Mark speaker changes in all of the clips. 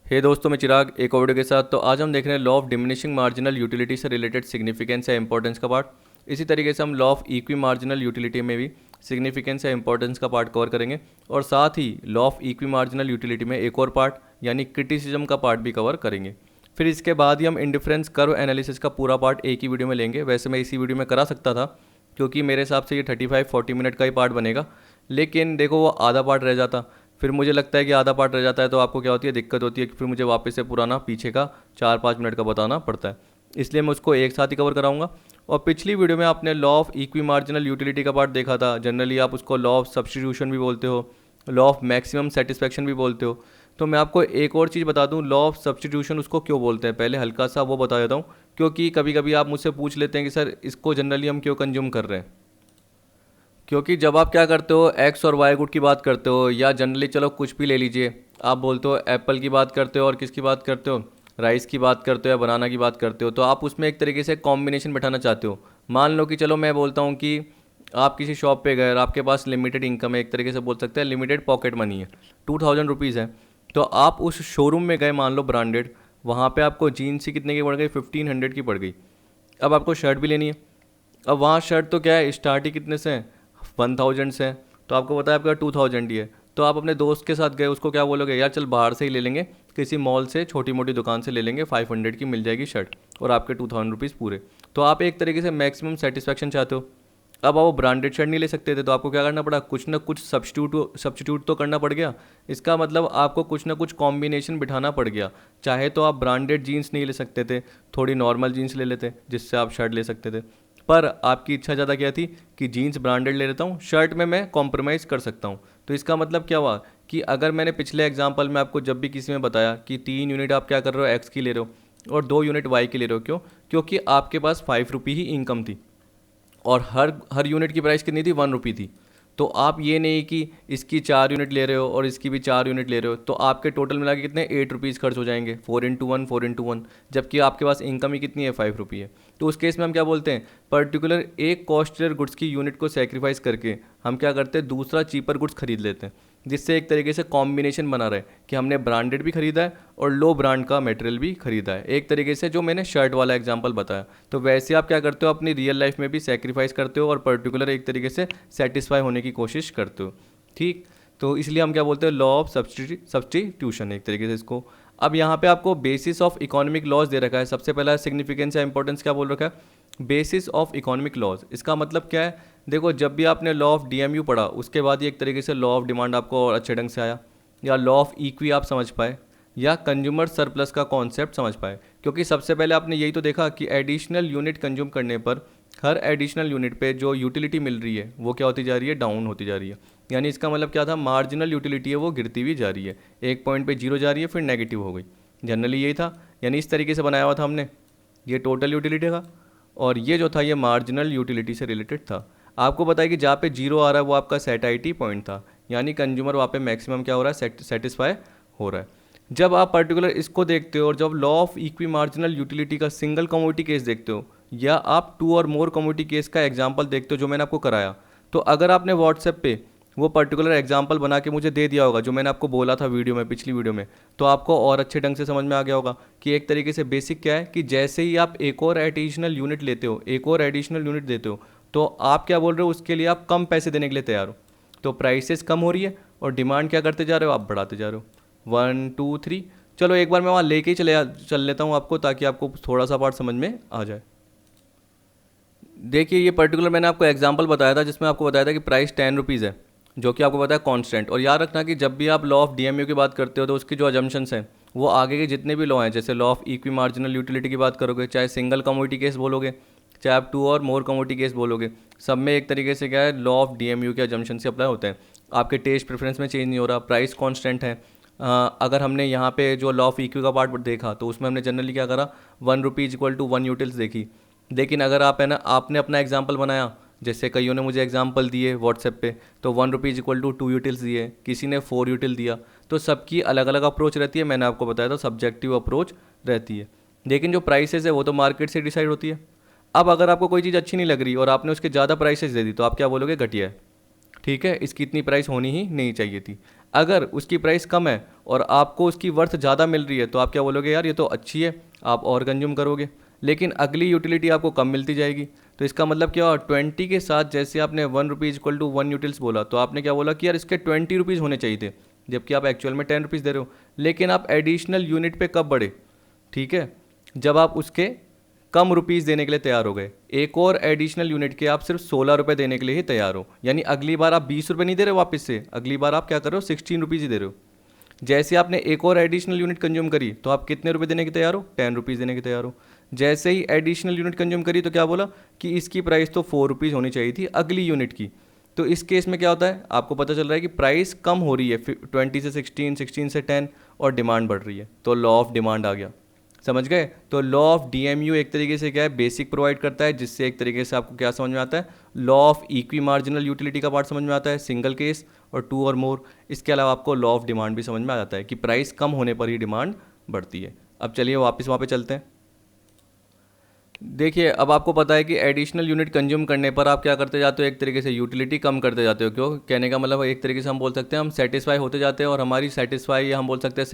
Speaker 1: हे दोस्तों, मैं चिराग एक और वीडियो के साथ। तो आज हम देख रहे हैं law of diminishing marginal utility से रिलेटेड सिग्निफिकेंस या इंपॉर्टेंस का पार्ट। इसी तरीके से हम law of equi marginal utility में भी सिग्निफिकेंस या इंपॉर्टेंस का पार्ट कवर करेंगे, और साथ ही law of equi marginal utility में एक और पार्ट यानी क्रिटिसिज्म का पार्ट भी कवर करेंगे। फिर इसके बाद ही हम इंडिफरेंस कर्व एनालिसिस का पूरा पार्ट एक ही वीडियो में लेंगे। वैसे मैं इसी वीडियो में करा सकता था, क्योंकि मेरे हिसाब से ये 35-40 मिनट का ही पार्ट बनेगा, लेकिन देखो वो आधा पार्ट रह जाता। फिर मुझे लगता है कि आधा पार्ट रह जाता है तो आपको क्या होती है, दिक्कत होती है कि फिर मुझे वापस से पुराना पीछे का 4-5 मिनट का बताना पड़ता है। इसलिए मैं उसको एक साथ ही कवर कराऊंगा। और पिछली वीडियो में आपने law of equi marginal utility का पार्ट देखा था। जनरली आप उसको लॉ ऑफ सब्स्टिट्यूशन भी बोलते हो, लॉ ऑफ मैक्सिमम सेटिस्फैक्शन भी बोलते हो। तो मैं आपको एक और चीज़ बता दूं, लॉ ऑफ सब्स्टिट्यूशन उसको क्यों बोलते हैं, पहले हल्का सा वो बता देता हूँ। क्योंकि कभी कभी आप मुझसे पूछ लेते हैं कि सर इसको जनरली हम क्यों कंज्यूम कर रहे हैं। क्योंकि जब आप क्या करते हो, एक्स और वाई गुड की बात करते हो, या जनरली चलो कुछ भी ले लीजिए, आप बोलते हो एप्पल की बात करते हो और किसकी बात करते हो, राइस की बात करते हो या बनाना की बात करते हो, तो आप उसमें एक तरीके से कॉम्बिनेशन बैठाना चाहते हो। मान लो कि चलो मैं बोलता हूँ कि आप किसी शॉप पे गए और आपके पास लिमिटेड इनकम है, एक तरीके से बोल सकते हैं लिमिटेड पॉकेट मनी है, 2000 रुपीज़ है। तो आप उस शोरूम में गए, मान लो ब्रांडेड, वहाँ पे आपको जीन्स ही कितने की पड़ गई, 1500 की पड़ गई। अब आपको शर्ट भी लेनी है। अब वहाँ शर्ट तो क्या है, स्टार्ट ही कितने से है, 1000 से है। तो आपको पता है आपका 2000 ही है। तो आप अपने दोस्त के साथ गए, उसको क्या बोलोगे, यार चल बाहर से ही ले लेंगे, किसी मॉल से छोटी मोटी दुकान से ले लेंगे, 500 की मिल जाएगी शर्ट, और आपके 2000 रुपीज़ पूरे। तो आप एक तरीके से मैक्सिमम सेटिस्फैक्शन चाहते हो। अब आप वो ब्रांडेड शर्ट नहीं ले सकते थे, तो आपको क्या करना पड़ा, कुछ ना कुछ सब्स्टिट्यूट तो करना पड़ गया। इसका मतलब आपको कुछ ना कुछ कॉम्बिनेशन बिठाना पड़ गया। चाहे तो आप ब्रांडेड जीन्स नहीं ले सकते थे, थोड़ी नॉर्मल जीन्स ले लेते जिससे आप शर्ट ले सकते थे। पर आपकी इच्छा ज़्यादा क्या थी कि जीन्स ब्रांडेड ले लेता हूँ, शर्ट में मैं कॉम्प्रोमाइज़ कर सकता हूँ। तो इसका मतलब क्या हुआ कि अगर मैंने पिछले एग्जाम्पल में आपको जब भी किसी में बताया कि 3 यूनिट आप क्या कर रहे हो, एक्स की ले रहे हो और 2 यूनिट वाई की ले रहे हो, क्यों, क्योंकि आपके पास 5 रुपये ही इनकम थी, और हर हर यूनिट की प्राइस कितनी थी, 1 रुपी थी। तो आप ये नहीं कि इसकी 4 यूनिट ले रहे हो और इसकी भी 4 यूनिट ले रहे हो, तो आपके टोटल मिला के कितने 8 रुपीज़ खर्च हो जाएंगे, 4 × 1 4 × 1, जबकि आपके पास इनकम ही कितनी है, 5 रुपये है। तो उस केस में हम क्या बोलते हैं, पर्टिकुलर एक कॉस्टलियर गुड्स की यूनिट को सेक्रीफाइस करके हम क्या करते हैं, दूसरा चीपर गुड्स खरीद लेते हैं, जिससे एक तरीके से कॉम्बिनेशन बना रहे कि हमने ब्रांडेड भी खरीदा है और लो ब्रांड का मटेरियल भी खरीदा है, एक तरीके से जो मैंने शर्ट वाला एग्जांपल बताया। तो वैसे आप क्या करते हो, अपनी रियल लाइफ में भी सेक्रीफाइस करते हो और पर्टिकुलर एक तरीके से सेटिस्फाई होने की कोशिश करते हो। ठीक, तो इसलिए हम क्या बोलते हैं, लॉ ऑफ सब्स्टिट्यूशन एक तरीके से इसको। अब यहाँ पे आपको बेसिस ऑफ इकोनॉमिक लॉज दे रखा है। सबसे पहला सिग्निफिकेंस या इंपॉर्टेंस क्या बोल रखा है, बेसिस ऑफ इकोनॉमिक लॉज। इसका मतलब क्या है, देखो जब भी आपने लॉ ऑफ डीएमयू पढ़ा, उसके बाद ही एक तरीके से लॉ ऑफ डिमांड आपको और अच्छे ढंग से आया, या लॉ ऑफ इक्वी आप समझ पाए, या कंज्यूमर सरप्लस का कॉन्सेप्ट समझ पाए। क्योंकि सबसे पहले आपने यही तो देखा कि एडिशनल यूनिट कंज्यूम करने पर हर एडिशनल यूनिट पे जो यूटिलिटी मिल रही है वो क्या होती जा रही है, डाउन होती जा रही है। यानी इसका मतलब क्या था, मार्जिनल यूटिलिटी है वो गिरती हुई जा रही है, एक पॉइंट पे जीरो जा रही है, फिर नेगेटिव हो गई। जनरली यही था, यानी इस तरीके से बनाया हुआ था हमने। ये टोटल यूटिलिटी था, और ये जो था ये मार्जिनल यूटिलिटी से रिलेटेड था। आपको पता है कि जहाँ पे जीरो आ रहा है वो आपका सेटाइटी पॉइंट था, यानी कंज्यूमर वहाँ पे मैक्सिमम क्या हो रहा है, सेटिस्फाई हो रहा है। जब आप पर्टिकुलर इसको देखते हो और जब law of equi marginal utility का सिंगल कमोडिटी केस देखते हो, या आप 2 और मोर कमोडिटी केस का एग्जांपल देखते हो जो मैंने आपको कराया, तो अगर आपने व्हाट्सएप पे वो पर्टिकुलर एग्जांपल बना के मुझे दे दिया होगा जो मैंने आपको बोला था वीडियो में, पिछली वीडियो में, तो आपको और अच्छे ढंग से समझ में आ गया होगा कि एक तरीके से बेसिक क्या है कि जैसे ही आप एक और एडिशनल यूनिट लेते हो, एक और एडिशनल यूनिट देते हो, तो आप क्या बोल रहे हो, उसके लिए आप कम पैसे देने के लिए तैयार हो। तो प्राइसेस कम हो रही है और डिमांड क्या करते जा रहे हो, आप बढ़ाते जा रहे हो। 1 2 3, चलो एक बार मैं वहाँ लेके ही चल लेता हूँ आपको, ताकि आपको थोड़ा सा पार्ट समझ में आ जाए। देखिए ये पर्टिकुलर मैंने आपको एग्जांपल बताया था जिसमें आपको बताया था कि प्राइस 10 रुपीज़ है, जो कि आपको पता है कांस्टेंट। और याद रखना कि जब भी आप लॉ ऑफ डीएमयू की बात करते हो तो उसकी जो अजम्पशंस हैं वो आगे के जितने भी लॉ हैं, जैसे law of equi marginal utility की बात करोगे, चाहे सिंगल कमोडिटी केस बोलोगे, चाहे आप 2 और मोर कमोडिटी केस बोलोगे, सब में एक तरीके से क्या है, लॉ ऑफ डीएमयू के अजम्पशन से अप्लाई होते हैं। आपके टेस्ट प्रेफरेंस में चेंज नहीं हो रहा, प्राइस कॉन्स्टेंट है। अगर हमने यहाँ पे जो लॉ ऑफ इक्वी का पार्ट देखा तो उसमें हमने जनरली क्या करा, 1 रुपी = 1 यूटिल्स देखी। लेकिन अगर आप है ना, आपने अपना एग्जाम्पल बनाया, जैसे कईयों ने मुझे एग्जाम्पल दिए व्हाट्सएप पे, तो 1 रुपी = 2 यूटिल्स दिए, किसी ने 4 यूटिल दिया। तो सबकी अलग अलग अप्रोच रहती है, मैंने आपको बताया था सब्जेक्टिव अप्रोच रहती है। लेकिन जो प्राइसेस है वो तो मार्केट से डिसाइड होती है। अब अगर आपको कोई चीज़ अच्छी नहीं लग रही और आपने उसके ज़्यादा प्राइसेस दे दी, तो आप क्या बोलोगे, घटिया है, ठीक है, इसकी इतनी प्राइस होनी ही नहीं चाहिए थी। अगर उसकी प्राइस कम है और आपको उसकी वर्थ ज़्यादा मिल रही है तो आप क्या बोलोगे, यार ये तो अच्छी है, आप और कंज्यूम करोगे। लेकिन अगली यूटिलिटी आपको कम मिलती जाएगी, तो इसका मतलब क्या हुआ, 20 के साथ जैसे आपने 1 रुपीज़ इक्वल टू 1 यूटिल्स बोला, तो आपने क्या बोला कि यार इसके 20 रुपीज़ होने चाहिए थे, जबकि आप एक्चुअल में 10 रुपीज़ दे रहे हो। लेकिन आप एडिशनल यूनिट पे कब बढ़े, ठीक है, जब आप उसके कम रुपीज़ देने के लिए तैयार हो गए। एक और एडिशनल यूनिट के आप सिर्फ 16 रुपये देने के लिए ही तैयार हो, यानी अगली बार आप 20 रुपये नहीं दे रहे हो वापस से, अगली बार आप क्या कर रहे हो, 16 रुपीज़ ही दे रहे हो। जैसे आपने एक और एडिशनल यूनिट कंज्यूम करी तो आप कितने रुपए देने के तैयार हो, 10 रुपीज़ देने के तैयार हो। जैसे ही एडिशनल यूनिट कंज्यूम करी तो क्या बोला कि इसकी प्राइस तो 4 रुपीज़ होनी चाहिए थी अगली यूनिट की। तो इस केस में क्या होता है, आपको पता चल रहा है कि प्राइस कम हो रही है 20 से 16, 16 से 10 और डिमांड बढ़ रही है, तो लॉ ऑफ डिमांड आ गया। समझ गए। तो लॉ ऑफ डीएमयू एक तरीके से क्या है, बेसिक प्रोवाइड करता है, जिससे एक तरीके से आपको क्या समझ में आता है, law of equi marginal utility का पार्ट समझ में आता है, सिंगल केस और 2 और मोर। इसके अलावा आपको लॉ ऑफ डिमांड भी समझ में आ जाता है कि प्राइस कम होने पर ही डिमांड बढ़ती है। अब चलिए वापस वहाँ पे चलते हैं। देखिए अब आपको पता है कि एडिशनल यूनिट कंज्यूम करने पर आप क्या करते जाते हो, एक तरीके से यूटिलिटी कम करते जाते हो। क्यों, कहने का मतलब एक तरीके से हम बोल सकते हैं हम सेटिस्फाई होते जाते हैं और हमारी सेटिस्फाई या हम बोल सकते हैं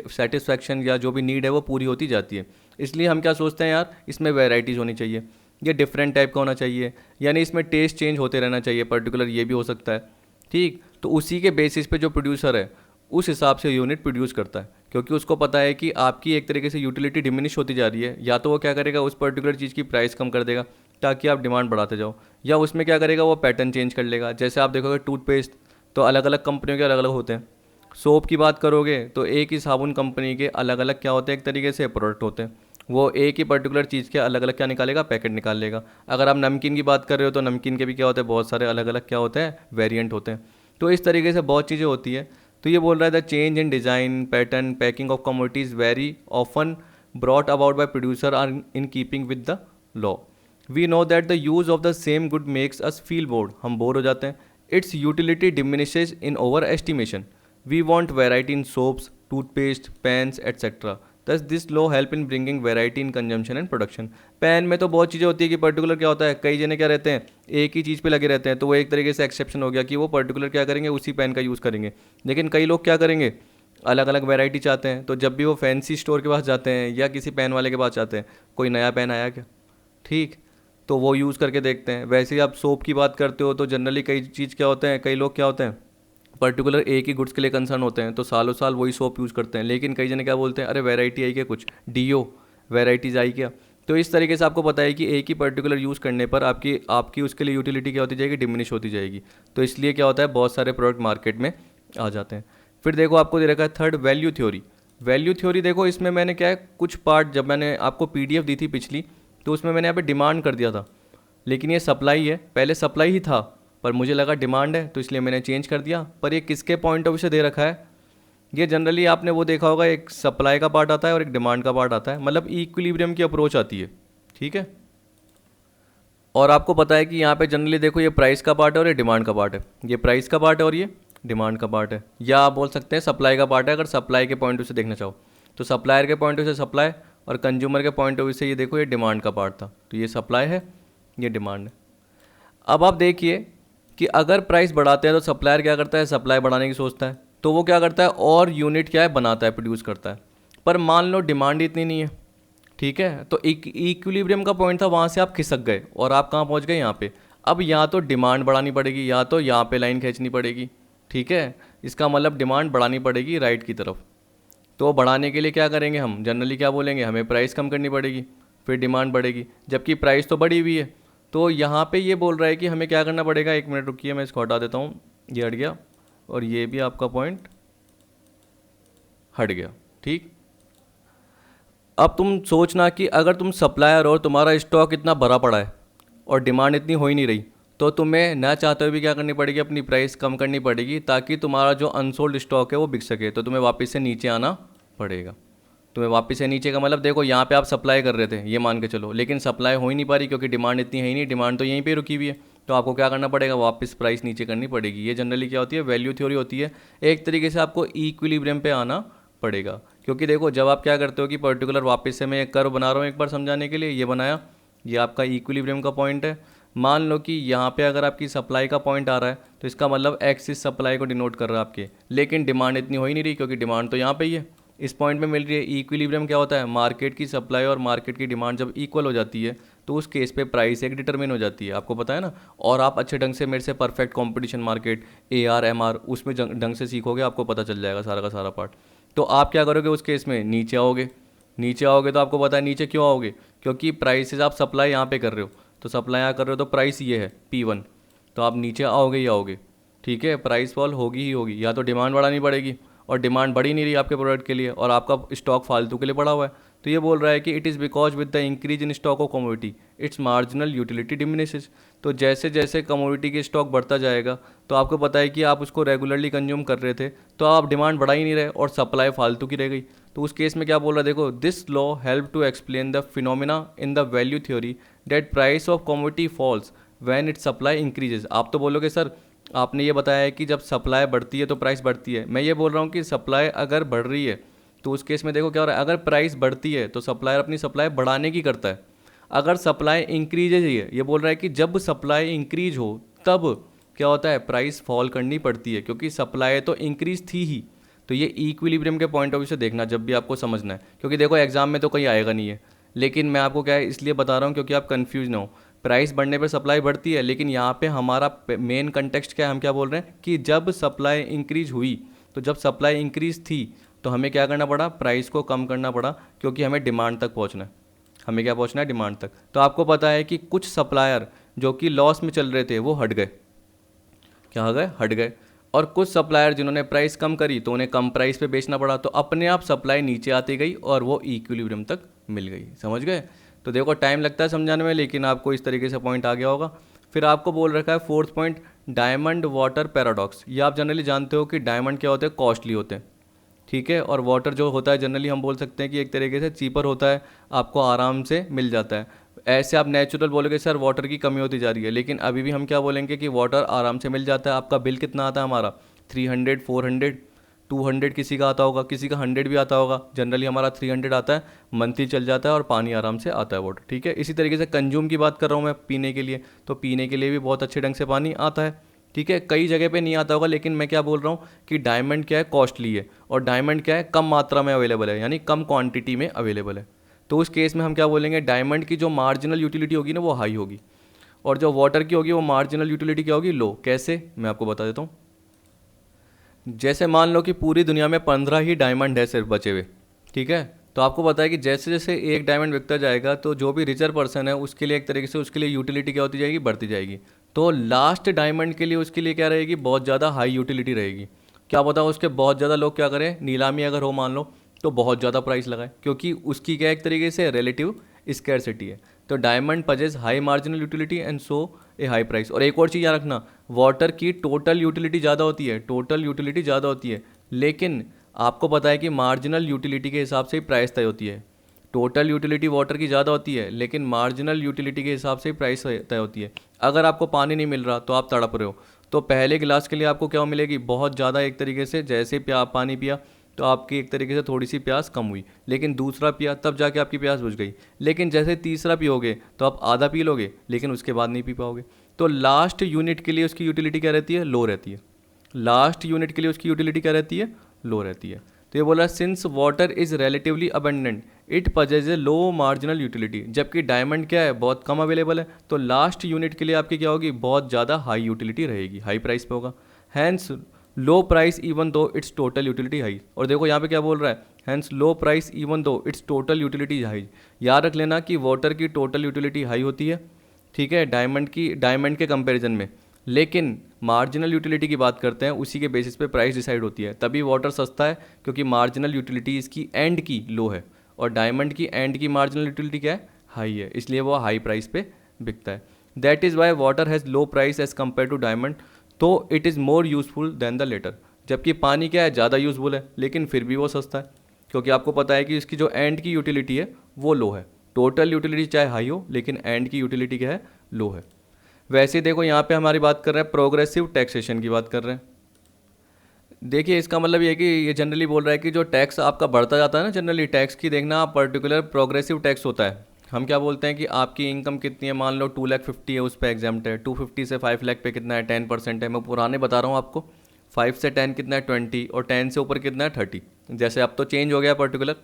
Speaker 1: सेटिस्फैक्शन या जो भी नीड है वो पूरी होती जाती है। इसलिए हम क्या सोचते हैं, यार इसमें वेराइटीज़ होनी चाहिए, ये डिफरेंट टाइप का होना चाहिए, यानी इसमें टेस्ट चेंज होते रहना चाहिए, पर्टिकुलर ये भी हो सकता है। ठीक, तो उसी के बेसिस पे जो प्रोड्यूसर है उस हिसाब से यूनिट प्रोड्यूस करता है, क्योंकि उसको पता है कि आपकी एक तरीके से यूटिलिटी डिमिनिश होती जा रही है। या तो वो क्या करेगा, उस पर्टिकुलर चीज़ की प्राइस कम कर देगा ताकि आप डिमांड बढ़ाते जाओ, या उसमें क्या करेगा, वो पैटर्न चेंज कर लेगा। जैसे आप देखोगे टूथपेस्ट तो अलग अलग कंपनियों के अलग अलग होते हैं, सोप की बात करोगे तो एक ही साबुन कंपनी के अलग अलग क्या होते हैं, एक तरीके से प्रोडक्ट होते हैं। वो एक ही पर्टिकुलर चीज़ के अलग अलग क्या निकालेगा, पैकेट निकाल लेगा। अगर आप नमकीन की बात कर रहे हो तो नमकीन के भी क्या होते हैं, बहुत सारे अलग अलग क्या होते हैं, वेरिएंट होते हैं। तो इस तरीके से बहुत चीज़ें होती है। तो ये बोल रहा है the change in design pattern packing of commodities very often brought about by producer are in keeping with the law. We know that the use of the same good makes us feel bored, हम bore हो जाते हैं। Its utility diminishes in over estimation. We want variety in soaps, toothpaste, pens etcetera. Thus this law help in bringing variety in consumption and production. Pen में तो बहुत चीज़ें होती है कि पर्टिकुलर क्या होता है, कई जने क्या रहते हैं एक ही चीज़ पे लगे रहते हैं, तो वो एक तरीके से एक्सेप्शन हो गया कि वो पर्टिकुलर क्या करेंगे, उसी पेन का यूज़ करेंगे। लेकिन कई लोग क्या करेंगे, अलग अलग वैरायटी चाहते हैं, तो जब भी वो फैंसी स्टोर के पास जाते हैं या किसी पेन वाले के पास जाते हैं, कोई नया पेन आया क्या, ठीक, तो वो यूज़ करके देखते हैं। वैसे ही आप सोप की बात करते हो तो जनरली कई चीज़ क्या होते हैं, कई लोग क्या होते हैं पर्टिकुलर एक ही गुड्स के लिए कंसर्न होते हैं, तो सालों साल वही सोप यूज़ करते हैं। लेकिन कई जने क्या बोलते हैं, अरे वैरायटी आई क्या, कुछ डीओ वैराइटीज़ आई क्या। तो इस तरीके से आपको पता है कि एक ही पर्टिकुलर यूज़ करने पर आपकी आपकी उसके लिए यूटिलिटी क्या होती जाएगी, डिमिनिश होती जाएगी। तो इसलिए क्या होता है, बहुत सारे प्रोडक्ट मार्केट में आ जाते हैं। फिर देखो आपको दे रखा है third, value theory. Value theory देखो इसमें मैंने क्या है, कुछ पार्ट जब मैंने आपको पीडीएफ दी थी पिछली, तो उसमें मैंने यहाँ पे डिमांड कर दिया था, लेकिन ये सप्लाई है, पहले सप्लाई ही था पर मुझे लगा डिमांड है तो इसलिए मैंने चेंज कर दिया। पर ये किसके पॉइंट ऑफ व्यू से दे रखा है, ये जनरली आपने वो देखा होगा, एक सप्लाई का पार्ट आता है और एक डिमांड का पार्ट आता है, मतलब इक्विलिब्रियम की अप्रोच आती है, ठीक है। और आपको पता है कि यहाँ पे जनरली देखो ये प्राइस का पार्ट है और ये डिमांड का पार्ट है, ये प्राइस का पार्ट है और ये डिमांड का पार्ट है, या आप बोल सकते हैं सप्लाई का पार्ट है अगर सप्लाई के पॉइंट ऑफ व्यू से देखना चाहो। तो सप्लायर के पॉइंट ऑफ व्यू से सप्लाई और कंज्यूमर के पॉइंट ऑफ व्यू से ये देखो ये डिमांड का पार्ट था, तो ये सप्लाई है, ये डिमांड है। अब आप देखिए कि अगर प्राइस बढ़ाते हैं तो सप्लायर क्या करता है, सप्लाई बढ़ाने की सोचता है, तो वो क्या करता है और यूनिट क्या है बनाता है, प्रोड्यूस करता है। पर मान लो डिमांड इतनी नहीं है, ठीक है, तो इक्विलिब्रियम का पॉइंट था, वहाँ से आप खिसक गए और आप कहाँ पहुँच गए, यहाँ पे। अब या तो डिमांड बढ़ानी पड़ेगी या तो यहाँ पे लाइन खींचनी पड़ेगी, ठीक है। इसका मतलब डिमांड बढ़ानी पड़ेगी राइट की तरफ। तो बढ़ाने के लिए क्या करेंगे, हम जनरली क्या बोलेंगे, हमें प्राइस कम करनी पड़ेगी, फिर डिमांड बढ़ेगी, जबकि प्राइस तो बढ़ी हुई है। तो यहाँ पे ये बोल रहा है कि हमें क्या करना पड़ेगा, एक मिनट रुकिए मैं इसको हटा देता हूँ, ये हट गया और ये भी आपका पॉइंट हट गया, ठीक। अब तुम सोचना कि अगर तुम सप्लायर और तुम्हारा स्टॉक इतना भरा पड़ा है और डिमांड इतनी हो ही नहीं रही, तो तुम्हें ना चाहते हुए भी क्या करनी पड़ेगी, अपनी प्राइस कम करनी पड़ेगी ताकि तुम्हारा जो अनसोल्ड स्टॉक है वो बिक सके। तो तुम्हें वापस से नीचे आना पड़ेगा। तुम्हें वापस से नीचे का मतलब देखो, यहाँ पे आप सप्लाई कर रहे थे ये मान के चलो, लेकिन सप्लाई हो ही नहीं पा रही क्योंकि डिमांड इतनी है ही नहीं, डिमांड तो यहीं पे रुकी हुई है। तो आपको क्या करना पड़ेगा, वापस प्राइस नीचे करनी पड़ेगी। ये जनरली क्या होती है, वैल्यू थ्योरी होती है। एक तरीके से आपको इक्विलिब्रियम पे आना पड़ेगा, क्योंकि देखो जब आप क्या करते हो कि पर्टिकुलर वापस से मैं एक कर्व बना रहा हूँ, एक बार समझाने के लिए ये बनाया, ये आपका इक्विलिब्रियम का पॉइंट है। मान लो कि यहाँ पे अगर आपकी सप्लाई का पॉइंट आ रहा है तो इसका मतलब एक्स इस सप्लाई को डिनोट कर रहा है आपके, लेकिन डिमांड इतनी हो ही नहीं रही क्योंकि डिमांड तो यहाँ पे ही है, इस पॉइंट पे मिल रही है। इक्विलिब्रियम क्या होता है, मार्केट की सप्लाई और मार्केट की डिमांड जब इक्वल हो जाती है तो उस केस पे प्राइस एक डिटरमिन हो जाती है, आपको पता है ना। और आप अच्छे ढंग से मेरे से perfect competition market AR MR उसमें ढंग से सीखोगे, आपको पता चल जाएगा सारा का सारा पार्ट। तो आप क्या करोगे उस केस में, नीचे आओगे। नीचे आओगे तो आपको पता है नीचे क्यों आओगे, क्योंकि प्राइसेस आप सप्लाई यहाँ पे कर रहे हो, तो सप्लाई यहाँ कर रहे हो तो प्राइस ये है P1, तो आप नीचे आओगे ही आओगे। ठीक है, प्राइस फॉल होगी ही होगी, या तो डिमांड बढ़ानी पड़ेगी और डिमांड बढ़ ही नहीं रही आपके प्रोडक्ट के लिए और आपका स्टॉक फालतू के लिए पड़ा हुआ है। तो ये बोल रहा है कि it is because with the increase in stock of commodity it's marginal utility diminishes. तो जैसे जैसे कमोडिटी की स्टॉक बढ़ता जाएगा तो आपको पता है कि आप उसको रेगुलरली कंज्यूम कर रहे थे तो आप डिमांड बढ़ा ही नहीं रहे और सप्लाई फालतू की रह गई। तो उस केस में क्या बोल रहा है, देखो, this law help to explain the phenomena in the value theory that price of commodity falls when its supply increases. आप तो बोलोगे सर आपने ये बताया है कि जब सप्लाई बढ़ती है तो प्राइस बढ़ती है, मैं ये बोल रहा हूँ कि सप्लाई अगर बढ़ रही है तो उस केस में देखो क्या हो रहा है, अगर प्राइस बढ़ती है तो सप्लायर अपनी सप्लाई बढ़ाने की करता है। अगर सप्लाई इंक्रीजेज है, ये बोल रहा है कि जब सप्लाई इंक्रीज हो तब क्या होता है, प्राइस फॉल करनी पड़ती है क्योंकि सप्लाई तो इंक्रीज थी ही। तो ये इक्विलिब्रियम के पॉइंट ऑफ व्यू से देखना जब भी आपको समझना है, क्योंकि देखो एग्जाम में तो कहीं आएगा नहीं है, लेकिन मैं आपको क्या है इसलिए बता रहा हूँ क्योंकि आप कंफ्यूज ना हो। प्राइस बढ़ने पर सप्लाई बढ़ती है, लेकिन यहाँ पे हमारा मेन कंटेक्स्ट क्या है, हम क्या बोल रहे हैं कि जब सप्लाई इंक्रीज हुई, तो जब सप्लाई इंक्रीज थी तो हमें क्या करना पड़ा, प्राइस को कम करना पड़ा क्योंकि हमें डिमांड तक पहुँचना है। हमें क्या पहुँचना है, डिमांड तक। तो आपको पता है कि कुछ सप्लायर जो कि लॉस में चल रहे थे वो हट गए, क्या हो गए, हट गए। और कुछ सप्लायर जिन्होंने प्राइस कम करी तो उन्हें कम प्राइस पे बेचना पड़ा, तो अपने आप सप्लाई नीचे आती गई और वो इक्विलिब्रियम तक मिल गई। समझ गए। तो देखो टाइम लगता है समझाने में, लेकिन आपको इस तरीके से पॉइंट आ गया होगा। फिर आपको बोल रखा है fourth point, diamond water paradox. ये आप जनरली जानते हो कि डायमंड क्या होते हैं, कॉस्टली होते हैं। ठीक है, और वाटर जो होता है जनरली हम बोल सकते हैं कि एक तरीके से चीपर होता है, आपको आराम से मिल जाता है। ऐसे आप नेचुरल बोलोगे सर वाटर की कमी होती जा रही है, लेकिन अभी भी हम क्या बोलेंगे कि वाटर आराम से मिल जाता है। आपका बिल कितना आता है हमारा, 300, 400, 200 किसी का आता होगा, किसी का 100 भी आता होगा। जनरली हमारा 300 आता है, मंथली चल जाता है और पानी आराम से आता है वाटर। ठीक है, इसी तरीके से कंज्यूम की बात कर रहा हूँ मैं पीने के लिए, तो पीने के लिए भी बहुत अच्छे ढंग से पानी आता है। ठीक है, कई जगह पे नहीं आता होगा, लेकिन मैं क्या बोल रहा हूँ कि डायमंड क्या है, कॉस्टली है, और डायमंड क्या है, कम मात्रा में अवेलेबल है, यानी कम क्वांटिटी में अवेलेबल है। तो उस केस में हम क्या बोलेंगे, डायमंड की जो मार्जिनल यूटिलिटी होगी ना वो हाई होगी, और जो वाटर की होगी वो मार्जिनल यूटिलिटी क्या होगी, लो। कैसे, मैं आपको बता देता हूँ। जैसे मान लो कि पूरी दुनिया में 15 ही डायमंड है सिर्फ बचे हुए। ठीक है, तो आपको पता है कि जैसे जैसे एक डायमंड बिकता जाएगा तो जो भी रिचर पर्सन है उसके लिए एक तरीके से उसके लिए यूटिलिटी क्या होती जाएगी, बढ़ती जाएगी। तो लास्ट डायमंड के लिए उसके लिए क्या रहेगी, बहुत ज़्यादा हाई यूटिलिटी रहेगी। क्या पता उसके बहुत ज़्यादा लोग क्या करें, नीलामी अगर हो मान लो तो बहुत ज़्यादा प्राइस लगाए, क्योंकि उसकी क्या एक तरीके से रिलेटिव स्कैरसिटी है। तो diamond पजेज high marginal utility and so A high price. और एक और चीज़ याद रखना, वाटर की टोटल यूटिलिटी ज़्यादा होती है, टोटल यूटिलिटी ज़्यादा होती है, लेकिन आपको पता है कि मार्जिनल यूटिलिटी के हिसाब से ही प्राइस तय होती है। टोटल यूटिलिटी वाटर की ज़्यादा होती है, लेकिन मार्जिनल यूटिलिटी के हिसाब से ही प्राइस तय होती है। अगर आपको पानी नहीं मिल रहा तो आप तड़प रहे हो, तो पहले गिलास के लिए आपको क्या मिलेगी, बहुत ज़्यादा, एक तरीके से जैसे पानी पिया तो आपकी एक तरीके से थोड़ी सी प्यास कम हुई, लेकिन दूसरा पिया तब जाके आपकी प्यास बुझ गई। लेकिन जैसे तीसरा पियोगे तो आप आधा पी लोगे, लेकिन उसके बाद नहीं पी पाओगे। तो लास्ट यूनिट के लिए उसकी यूटिलिटी क्या रहती है, लो रहती है। लास्ट यूनिट के लिए उसकी यूटिलिटी क्या रहती है, लो रहती है। तो ये बोला since water is relatively abundant it पजेज A low marginal utility. जबकि डायमंड क्या है, बहुत कम अवेलेबल है, तो लास्ट यूनिट के लिए आपकी क्या होगी, बहुत ज़्यादा हाई यूटिलिटी रहेगी, हाई प्राइस पे होगा। Hence low price even though its total utility high. और देखो यहाँ पे क्या बोल रहा है, hence low price even though its total utility high. याद रख लेना कि वाटर की टोटल यूटिलिटी हाई होती है, ठीक है, डायमंड के कंपैरिजन में, लेकिन मार्जिनल यूटिलिटी की बात करते हैं, उसी के बेसिस पे प्राइस डिसाइड होती है। तभी वाटर सस्ता है क्योंकि मार्जिनल यूटिलिटी इसकी एंड की लो है, और डायमंड की एंड की मार्जिनल यूटिलिटी क्या है, हाई है, इसलिए वो हाई प्राइस पे बिकता है। That is why water has low price as compare to diamond, तो it is more useful than the latter. जबकि पानी क्या है, ज़्यादा यूजफुल है, लेकिन फिर भी वो सस्ता है, क्योंकि आपको पता है कि इसकी जो एंड की यूटिलिटी है वो लो है। टोटल यूटिलिटी चाहे हाई हो, लेकिन एंड की यूटिलिटी क्या है, लो है। वैसे देखो यहाँ पे हमारी बात कर रहे हैं प्रोग्रेसिव टैक्सेशन की बात कर रहे हैं। देखिए इसका मतलब ये है कि ये जनरली बोल रहा है कि जो टैक्स आपका बढ़ता जाता है ना, जनरली टैक्स की देखना, पर्टिकुलर प्रोग्रेसिव टैक्स होता है, हम क्या बोलते हैं कि आपकी इनकम कितनी है, मान लो 2,50,000 है, उस पर एग्जाम्प्ट है। 250 से 5 लाख पे कितना है, 10% है। मैं पुराने बता रहा हूँ आपको। 5 से 10 कितना है, 20, और 10 से ऊपर कितना है, 30। जैसे अब तो चेंज हो गया पर्टिकुलर,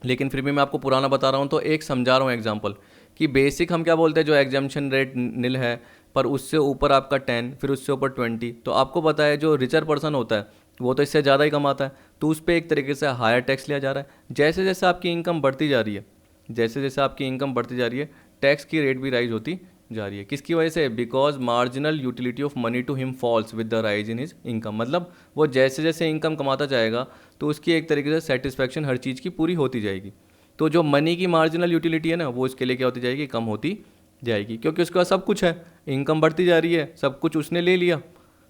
Speaker 1: लेकिन फिर भी मैं आपको पुराना बता रहा हूँ, तो एक समझा रहा हूँ एग्जाम्पल कि बेसिक हम क्या बोलते हैं, जो एग्जाम्पशन रेट नील है, पर उससे ऊपर आपका 10, फिर उससे ऊपर 20। तो आपको पता है जो रिचर पर्सन होता है वो तो इससे ज़्यादा ही कमाता है, तो उस पर एक तरीके से हायर टैक्स लिया जा रहा है। जैसे जैसे आपकी इनकम बढ़ती जा रही है, जैसे जैसे आपकी इनकम बढ़ती जा रही है, टैक्स की रेट भी राइज होती जा रही है। किसकी वजह से? Because marginal utility of money to him falls with the rise in his income. मतलब वो जैसे जैसे इनकम कमाता जाएगा तो उसकी एक तरीके से सेटिस्फैक्शन हर चीज़ की पूरी होती जाएगी। तो जो मनी की मार्जिनल यूटिलिटी है ना, वो इसके लिए क्या होती जाएगी, कम होती जाएगी, क्योंकि उसके पास सब कुछ है, इनकम बढ़ती जा रही है, सब कुछ उसने ले लिया,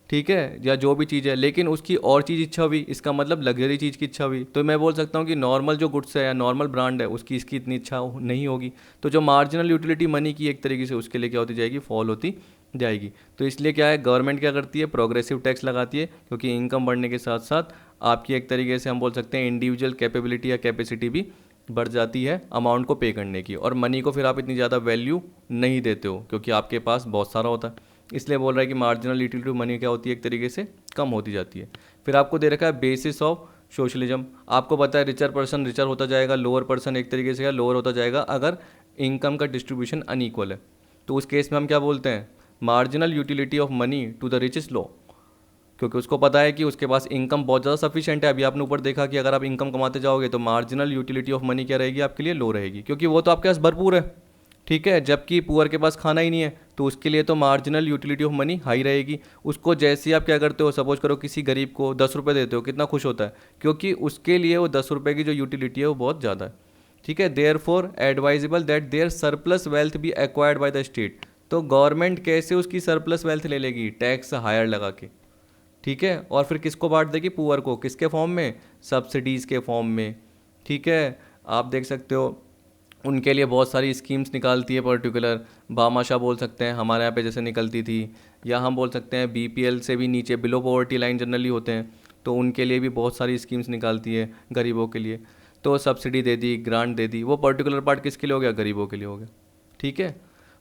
Speaker 1: ठीक है, या जो भी चीज़ है, लेकिन उसकी और चीज़ इच्छा हुई, इसका मतलब लग्जरी चीज़ की इच्छा हुई। तो मैं बोल सकता हूँ कि नॉर्मल जो गुड्स है या नॉर्मल ब्रांड है उसकी इसकी इतनी इच्छा नहीं होगी। तो जो मार्जिनल यूटिलिटी मनी की एक तरीके से उसके लिए क्या होती जाएगी, फॉल होती जाएगी। तो इसलिए क्या है, गवर्नमेंट क्या करती है, प्रोग्रेसिव टैक्स लगाती है, क्योंकि इनकम बढ़ने के साथ साथ आपकी एक तरीके से हम बोल सकते हैं इंडिविजुअल कैपेबिलिटी या कैपेसिटी भी बढ़ जाती है अमाउंट को पे करने की, और मनी को फिर आप इतनी ज़्यादा वैल्यू नहीं देते हो क्योंकि आपके पास बहुत सारा होता है। इसलिए बोल रहा है कि मार्जिनल यूटिलिटी मनी क्या होती है, एक तरीके से कम होती जाती है। फिर आपको दे रखा है बेसिस ऑफ सोशलिज्म। आपको पता है रिचर पर्सन रिचर होता जाएगा, लोअर पर्सन एक तरीके से लोअर होता जाएगा अगर इनकम का डिस्ट्रीब्यूशन अनईक्वल है। तो उस केस में हम क्या बोलते हैं, marginal utility of money to the richest low, क्योंकि उसको पता है कि उसके पास इनकम बहुत ज़्यादा सफिशिएंट है। अभी आपने ऊपर देखा कि अगर आप इनकम कमाते जाओगे तो मार्जिनल यूटिलिटी ऑफ मनी क्या रहेगी, आपके लिए लो रहेगी, क्योंकि वो तो आपके पास भरपूर है, ठीक है, जबकि पुअर के पास खाना ही नहीं है, तो उसके लिए तो marginal utility of money high रहेगी। उसको जैसे ही आप क्या करते हो, सपोज करो किसी गरीब को 10 रुपये देते हो, कितना खुश होता है, क्योंकि उसके लिए वो 10 रुपये की जो यूटिलिटी है वो बहुत ज़्यादा है, ठीक है। Therefore advisable that their surplus wealth be acquired by the state. तो गवर्नमेंट कैसे उसकी सरप्लस वेल्थ ले लेगी, टैक्स हायर लगा के, ठीक है, और फिर किसको बांट देगी, पुअर को, किसके फॉर्म में, सब्सिडीज़ के फॉर्म में, ठीक है। आप देख सकते हो उनके लिए बहुत सारी स्कीम्स निकालती है पर्टिकुलर, भामाशाह बोल सकते हैं, हमारे यहाँ पे जैसे निकलती थी, या हम बोल सकते हैं बीपीएल से भी नीचे, बिलो पॉवर्टी लाइन जनरली होते हैं, तो उनके लिए भी बहुत सारी स्कीम्स निकालती है गरीबों के लिए। तो सब्सिडी दे दी, ग्रांट दे दी, वो पर्टिकुलर पार्ट किसके लिए हो गया, गरीबों के लिए हो गया, ठीक है।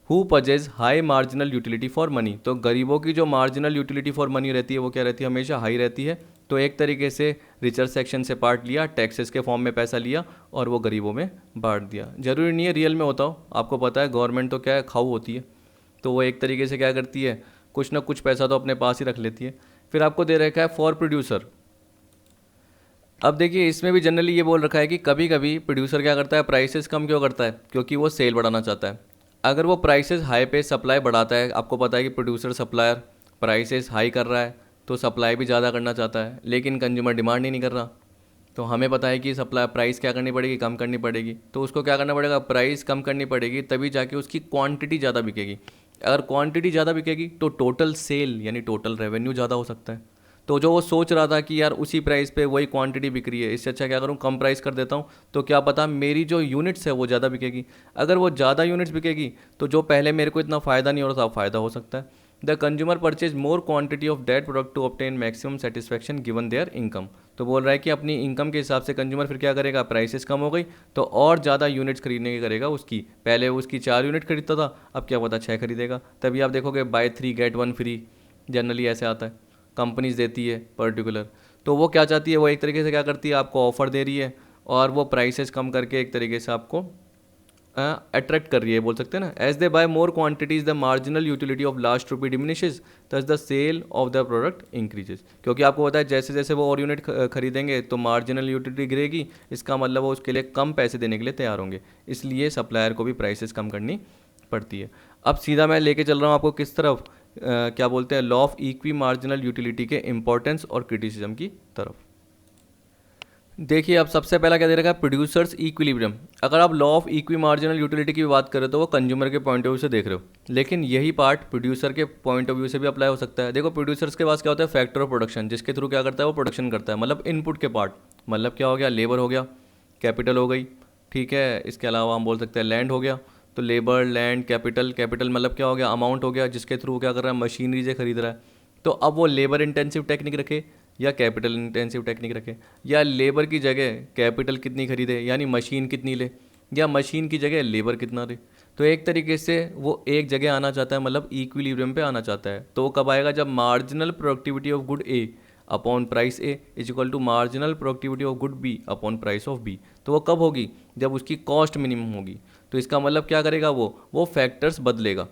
Speaker 1: Who पजेज high marginal utility for money. तो गरीबों की जो मार्जिनल यूटिलिटी फॉर मनी रहती है वो क्या रहती है, हमेशा हाई रहती है। तो एक तरीके से रिचर सेक्शन से पार्ट लिया, टैक्सेस के फॉर्म में पैसा लिया और वो गरीबों में बांट दिया। जरूरी नहीं है रियल में होता हो, आपको पता है गवर्नमेंट तो क्या है, खाऊ होती है, तो वो एक तरीके से क्या करती है, कुछ ना कुछ पैसा तो अपने पास ही रख लेती है। फिर आपको दे रखा है फॉर प्रोड्यूसर। अब देखिए इसमें भी जनरली ये बोल रखा है कि कभी कभी प्रोड्यूसर क्या करता है, प्राइसेस कम क्यों करता है, क्योंकि वो सेल बढ़ाना चाहता है। अगर वो प्राइसेस हाई पे सप्लाई बढ़ाता है, आपको पता है कि प्रोड्यूसर सप्लायर प्राइसेस हाई कर रहा है तो सप्लाई भी ज़्यादा करना चाहता है, लेकिन कंज्यूमर डिमांड ही नहीं कर रहा। तो हमें पता है कि सप्लाई प्राइस क्या करनी पड़ेगी, कम करनी पड़ेगी, तो उसको क्या करना पड़ेगा, प्राइस कम करनी पड़ेगी, तभी जाके उसकी क्वांटिटी ज़्यादा बिकेगी। अगर क्वांटिटी ज़्यादा बिकेगी तो टोटल सेल यानी टोटल रेवेन्यू ज़्यादा हो सकता है। तो जो वो सोच रहा था कि यार उसी प्राइस पे वही क्वांटिटी बिक रही है, इससे अच्छा क्या करूँ, कम प्राइस कर देता हूँ, तो क्या पता मेरी जो यूनिट्स है वो ज़्यादा बिकेगी। अगर वो ज़्यादा यूनिट्स बिकेगी तो जो पहले मेरे को इतना फ़ायदा नहीं हो रहा था, फ़ायदा हो सकता है। The consumer purchase more quantity of that product to obtain maximum satisfaction given their income. तो बोल रहा है कि अपनी इनकम के हिसाब से कंज्यूमर फिर क्या करेगा, प्राइसेस कम हो गई तो और ज़्यादा यूनिट्स खरीदने की करेगा उसकी। पहले उसकी 4 यूनिट खरीदता था, अब क्या पता 6 खरीदेगा। तभी आप देखोगे बाय 3 गेट 1 फ्री, जनरली ऐसे आता है, कंपनीज देती है पर्टिकुलर। तो वो क्या चाहती है, वो एक तरीके से क्या करती है, आपको ऑफर दे रही है और वो प्राइसेस कम करके एक तरीके से आपको अट्रैक्ट कर रही है, बोल सकते हैं ना। As they buy more quantities the marginal utility of last rupee diminishes, thus the sale of the product increases. क्योंकि आपको पता है जैसे जैसे वो और यूनिट खरीदेंगे तो मार्जिनल यूटिलिटी गिरेगी, इसका मतलब वो उसके लिए कम पैसे देने के लिए तैयार होंगे, इसलिए सप्लायर को भी प्राइसेस कम करनी पड़ती है। अब सीधा मैं लेके चल रहा हूँ आपको किस तरफ, क्या बोलते हैं, law of equi marginal utility के इंपॉर्टेंस और क्रिटिसिज्म की तरफ। देखिए अब सबसे पहला क्या दे रखा है, प्रोड्यूसर्स इक्विलिब्रियम। अगर आप law of equi marginal utility की बात करें तो वो कंज्यूमर के पॉइंट ऑफ व्यू से देख रहे हो, लेकिन यही पार्ट प्रोड्यूसर के पॉइंट ऑफ व्यू से भी अप्लाई हो सकता है। देखो प्रोड्यूसर्स के पास क्या होता है, फैक्टर ऑफ प्रोडक्शन, जिसके थ्रू क्या करता है, वो प्रोडक्शन करता है, मतलब इनपुट के पार्ट, मतलब क्या हो गया, लेबर हो गया, कैपिटल हो गई, ठीक है। इसके अलावा हम बोल सकते हैं लैंड हो गया, तो लेबर, लैंड, कैपिटल, कैपिटल मतलब क्या हो गया, अमाउंट हो गया, जिसके थ्रू क्या कर रहा है, मशीनरी से खरीद रहा है। तो अब वो लेबर इंटेंसिव टेक्निक रखे या कैपिटल इंटेंसिव टेक्निक रखे, या लेबर की जगह कैपिटल कितनी खरीदे यानी मशीन कितनी ले, या मशीन की जगह लेबर कितना दे। तो एक तरीके से वो एक जगह आना चाहता है, मतलब इक्विलिब्रियम पे आना चाहता है। तो वो कब आएगा, जब marginal productivity of good A upon price A is equal to marginal productivity of good B upon price of B. तो वो कब होगी, जब उसकी कॉस्ट मिनिमम होगी। तो इसका मतलब क्या करेगा, वो फैक्टर्स बदलेगा।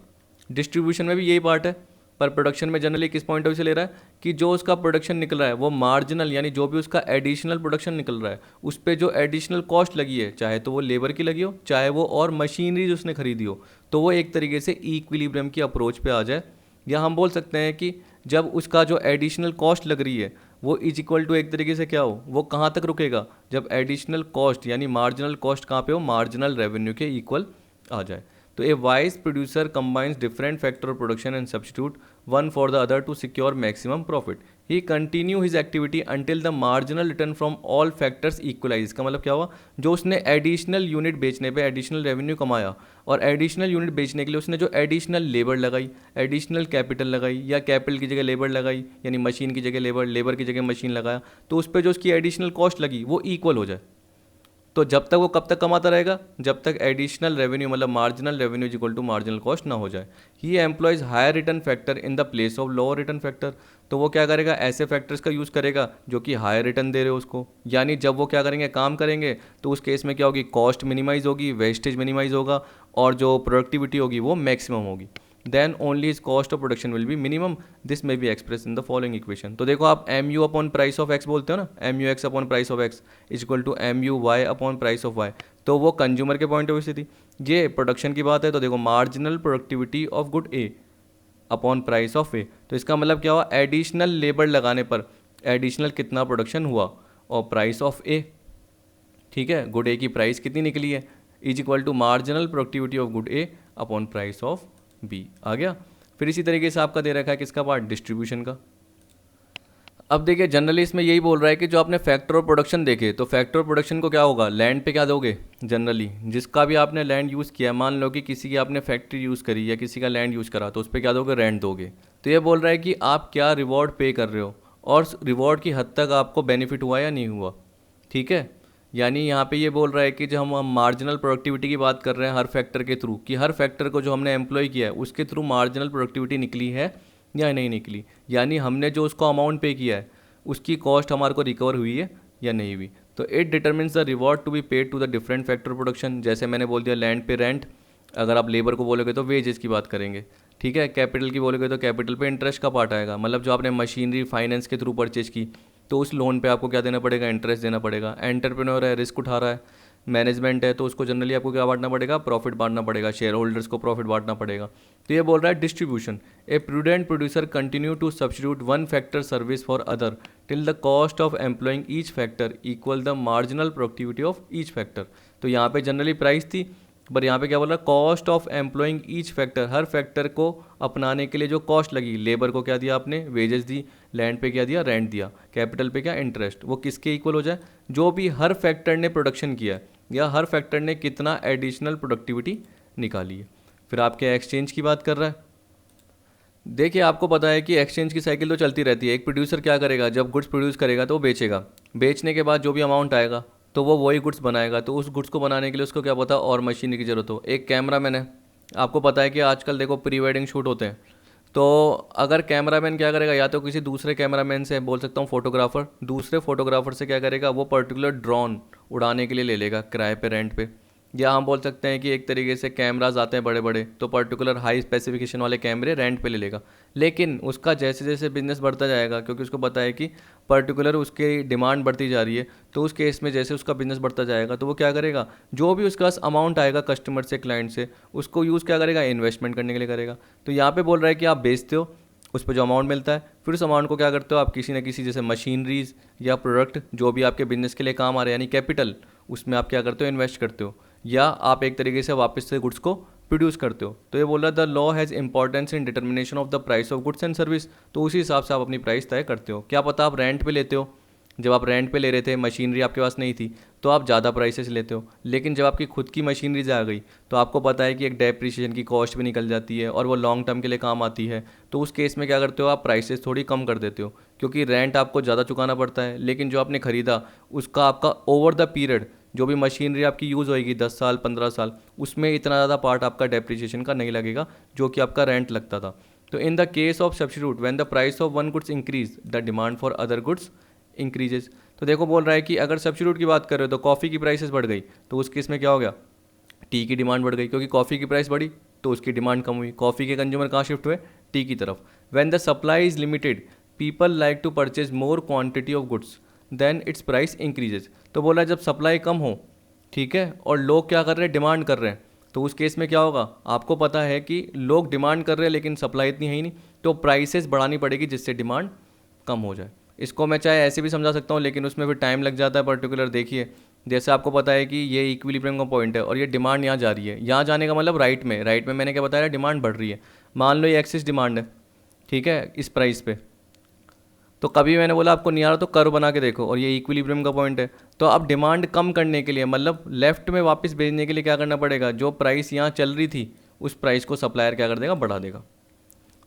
Speaker 1: डिस्ट्रीब्यूशन में भी यही पार्ट है, पर प्रोडक्शन में जनरली किस पॉइंट ऑफ व्यू से ले रहा है कि जो उसका प्रोडक्शन निकल रहा है वो मार्जिनल, यानी जो भी उसका एडिशनल प्रोडक्शन निकल रहा है उस पर जो एडिशनल कॉस्ट लगी है, चाहे तो वो लेबर की लगी हो, चाहे वो और मशीनरी उसने खरीदी हो, तो वो एक तरीके से इक्विलिब्रियम की अप्रोच पे आ जाए। या हम बोल सकते हैं कि जब उसका जो एडिशनल कॉस्ट लग रही है वो इज इक्वल टू एक तरीके से क्या हो, वो कहाँ तक रुकेगा, जब एडिशनल कॉस्ट यानी मार्जिनल कॉस्ट कहाँ पे हो, मार्जिनल रेवेन्यू के इक्वल आ जाए। तो a wise producer combines different factor of production and substitute one for the other to secure maximum profit. He continue his activity until the marginal return from all factors equalize. इसका मतलब क्या हुआ, जो उसने एडिशनल यूनिट बेचने पे additional revenue कमाया, और एडिशनल यूनिट बेचने के लिए उसने जो एडिशनल लेबर लगाई, एडिशनल कैपिटल लगाई, या कैपिटल की जगह लेबर लगाई, यानी मशीन की जगह लेबर, लेबर की जगह मशीन लगाया, तो उस पर जो उसकी एडिशनल कॉस्ट लगी वो इक्वल हो जाए। तो जब तक वो कब तक कमाता रहेगा, जब तक एडिशनल रेवेन्यू मतलब marginal revenue is equal to marginal cost ना हो जाए। He employs higher return factor in the place of lower return factor. तो वो क्या करेगा, ऐसे फैक्टर्स का यूज़ करेगा जो कि हायर रिटर्न दे रहे हो उसको। यानी जब वो क्या करेंगे, काम करेंगे, तो उस केस में क्या होगी, कॉस्ट मिनिमाइज होगी, वेस्टेज मिनिमाइज होगा, और जो प्रोडक्टिविटी होगी वो मैक्सिमम होगी। then only his cost of production will be minimum. This may be expressed in the following equation. तो देखो आप mu upon price of x बोलते हो ना, mu x upon price of x is equal to mu y upon price of y। तो वो consumer के point of view से थी, ये प्रोडक्शन की बात है। तो देखो marginal productivity of good a upon price of a, तो इसका मतलब क्या हुआ, एडिशनल लेबर लगाने पर एडिशनल कितना प्रोडक्शन हुआ, और प्राइस ऑफ a, ठीक है, गुड a की प्राइस कितनी निकली है, is equal to marginal productivity of good a upon price of B आ गया। फिर इसी तरीके से आपका दे रखा है किसका पार्ट, डिस्ट्रीब्यूशन का। अब देखिए जनरली इसमें यही बोल रहा है कि जो आपने फैक्टर ऑफ प्रोडक्शन देखे, तो फैक्टर ऑफ प्रोडक्शन को क्या होगा, लैंड पे क्या दोगे, जनरली जिसका भी आपने लैंड यूज़ किया, मान लो कि किसी की आपने फैक्ट्री यूज़ करी या किसी का लैंड यूज़ करा, तो उस पर क्या दोगे, रेंट दोगे। तो ये बोल रहा है कि आप क्या रिवॉर्ड पे कर रहे हो, और रिवॉर्ड की हद तक आपको बेनिफिट हुआ या नहीं हुआ, ठीक है। यानी यहाँ पे ये बोल रहा है कि जो हम मार्जिनल प्रोडक्टिविटी की बात कर रहे हैं हर फैक्टर के थ्रू, कि हर फैक्टर को जो हमने एम्प्लॉय किया है उसके थ्रू मार्जिनल प्रोडक्टिविटी निकली है या नहीं निकली, यानी हमने जो उसको अमाउंट पे किया है उसकी कॉस्ट हमारे को रिकवर हुई है या नहीं हुई। तो it determines the reward to be paid to the different factor production. जैसे मैंने बोल दिया लैंड पे रेंट, अगर आप लेबर को बोलोगे तो वेजेस की बात करेंगे, ठीक है। कैपिटल की बोलोगे तो कैपिटल पे इंटरेस्ट का पार्ट आएगा, मतलब जो आपने मशीनरी फाइनेंस के थ्रू परचेज की तो उस लोन पे आपको क्या देना पड़ेगा, इंटरेस्ट देना पड़ेगा। एंटरप्रेन्योर है, रिस्क उठा रहा है, मैनेजमेंट है, तो उसको जनरली आपको क्या बांटना पड़ेगा, प्रॉफिट बांटना पड़ेगा, शेयर होल्डर्स को प्रॉफिट बांटना पड़ेगा। तो ये बोल रहा है distribution, a prudent producer continue to substitute one factor service for other till the cost of employing each factor equal the marginal productivity of each factor. तो यहाँ पे जनरली प्राइस थी, पर यहाँ पे क्या बोल रहा है, cost of employing each factor, her factor को अपनाने के लिए जो कॉस्ट लगी, लेबर को क्या दिया आपने, वेजेस दी, लैंड पे क्या दिया, रेंट दिया, कैपिटल पे क्या, इंटरेस्ट, वो किसके इक्वल हो जाए, जो भी हर फैक्टर ने प्रोडक्शन किया है या हर फैक्टर ने कितना एडिशनल प्रोडक्टिविटी निकाली है। फिर आपके एक्सचेंज की बात कर रहा है। देखिए आपको पता है कि एक्सचेंज की साइकिल तो चलती रहती है। एक प्रोड्यूसर क्या करेगा, जब गुड्स प्रोड्यूस करेगा तो वो बेचेगा, बेचने के बाद जो भी अमाउंट आएगा तो वो वही गुड्स बनाएगा। तो उस गुड्स को बनाने के लिए उसको क्या पता और मशीनरी की ज़रूरत हो। एक कैमरामैन है, आपको पता है कि आजकल देखो प्री वेडिंग शूट होते हैं, तो अगर कैमरामैन क्या करेगा, या तो किसी दूसरे कैमरामैन से, बोल सकता हूँ फोटोग्राफर, दूसरे फोटोग्राफर से क्या करेगा, वो पर्टिकुलर ड्रोन उड़ाने के लिए ले लेगा किराए पे, रेंट पे। या हम बोल सकते हैं कि एक तरीके से कैमराज आते हैं बड़े बड़े, तो पर्टिकुलर हाई स्पेसिफिकेशन वाले कैमरे रेंट पे ले लेगा। लेकिन उसका जैसे जैसे बिजनेस बढ़ता जाएगा, क्योंकि उसको पता है कि पर्टिकुलर उसकी डिमांड बढ़ती जा रही है, तो उस केस में जैसे उसका बिजनेस बढ़ता जाएगा तो वो क्या करेगा, जो भी उसके पास अमाउंट आएगा कस्टमर से, क्लाइंट से, उसको यूज़ क्या करेगा, इन्वेस्टमेंट करने के लिए करेगा। तो यहाँ पे बोल रहा है कि आप बेचते हो, उस पर जो अमाउंट मिलता है, फिर उस अमाउंट को क्या करते हो आप, किसी न किसी जैसे मशीनरीज या प्रोडक्ट जो भी आपके बिजनेस के लिए काम आ रहे हैं, यानी कैपिटल, उसमें आप क्या करते हो, इन्वेस्ट करते हो, या आप एक तरीके से वापस से गुड्स को प्रोड्यूस करते हो। तो ये बोल रहा है the law has importance in determination of the price of goods and service. तो उसी हिसाब से आप अपनी प्राइस तय करते हो। क्या पता आप रेंट पे लेते हो, जब आप रेंट पे ले रहे थे, मशीनरी आपके पास नहीं थी, तो आप ज़्यादा प्राइसेस लेते हो। लेकिन जब आपकी खुद की मशीनरीज आ गई तो आपको पता है कि एक डेप्रिसिएशन की कॉस्ट भी निकल जाती है और वो लॉन्ग टर्म के लिए काम आती है। तो उस केस में क्या करते हो, आप प्राइसेस थोड़ी कम कर देते हो, क्योंकि रेंट आपको ज़्यादा चुकाना पड़ता है, लेकिन जो आपने ख़रीदा उसका आपका ओवर द पीरियड जो भी मशीनरी आपकी यूज़ होएगी 10 साल 15 साल, उसमें इतना ज़्यादा पार्ट आपका डेप्रिसिएशन का नहीं लगेगा जो कि आपका रेंट लगता था। तो इन the case of substitute when the price of one goods increase the demand for other goods increases. तो देखो बोल रहा है कि अगर सब्स्टिट्यूट की बात कर रहे हो तो कॉफ़ी की प्राइसेस बढ़ गई, तो उस केस में क्या हो गया, टी की डिमांड बढ़ गई, क्योंकि कॉफ़ी की प्राइस बढ़ी तो उसकी डिमांड कम हुई। कॉफ़ी के कंज्यूमर कहाँ शिफ्ट हुए, टी की तरफ। When the supply is limited people like to purchase more quantity of goods then its price increases. तो बोला जब सप्लाई कम हो, ठीक है, और लोग क्या कर रहे हैं, डिमांड कर रहे हैं, तो उस केस में क्या होगा, आपको पता है कि लोग डिमांड कर रहे हैं लेकिन सप्लाई इतनी है ही नहीं, तो प्राइसेस बढ़ानी पड़ेगी जिससे डिमांड कम हो जाए। इसको मैं चाहे ऐसे भी समझा सकता हूँ लेकिन उसमें फिर टाइम लग जाता है पर्टिकुलर। देखिए जैसे आपको पता है कि ये इक्विलिब्रियम का पॉइंट है और ये डिमांड यहाँ जा रही है, यहाँ जाने का मतलब राइट में मैंने क्या बताया, डिमांड बढ़ रही है। मान लो ये एक्सिस डिमांड है, ठीक है, इस प्राइस पे, तो कभी मैंने बोला आपको नहीं आ रहा तो कर्व बना के देखो, और ये इक्विलिब्रियम का पॉइंट है। तो अब डिमांड कम करने के लिए, मतलब लेफ्ट में वापस भेजने के लिए क्या करना पड़ेगा, जो प्राइस यहाँ चल रही थी उस प्राइस को सप्लायर क्या कर देगा, बढ़ा देगा।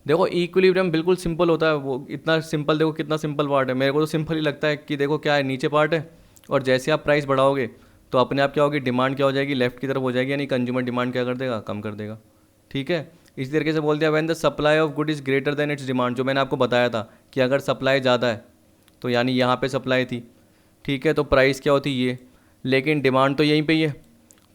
Speaker 1: देखो इक्विलिब्रियम बिल्कुल सिंपल होता है, वो इतना सिंपल, देखो कितना सिंपल पार्ट है, मेरे को तो सिंपल ही लगता है कि देखो क्या है, नीचे पार्ट है और जैसे आप प्राइस बढ़ाओगे तो अपने आप क्या होगी, डिमांड क्या हो जाएगी, लेफ्ट की तरफ हो जाएगी, यानी कंज्यूमर डिमांड क्या कर देगा, कम कर देगा। ठीक है, इसी तरीके से बोल दिया when the supply of good is greater than it's demand, जो मैंने आपको बताया था कि अगर सप्लाई ज़्यादा है तो यानी यहाँ पे सप्लाई थी, ठीक है, तो प्राइस क्या होती ये, लेकिन डिमांड तो यहीं पे ही है,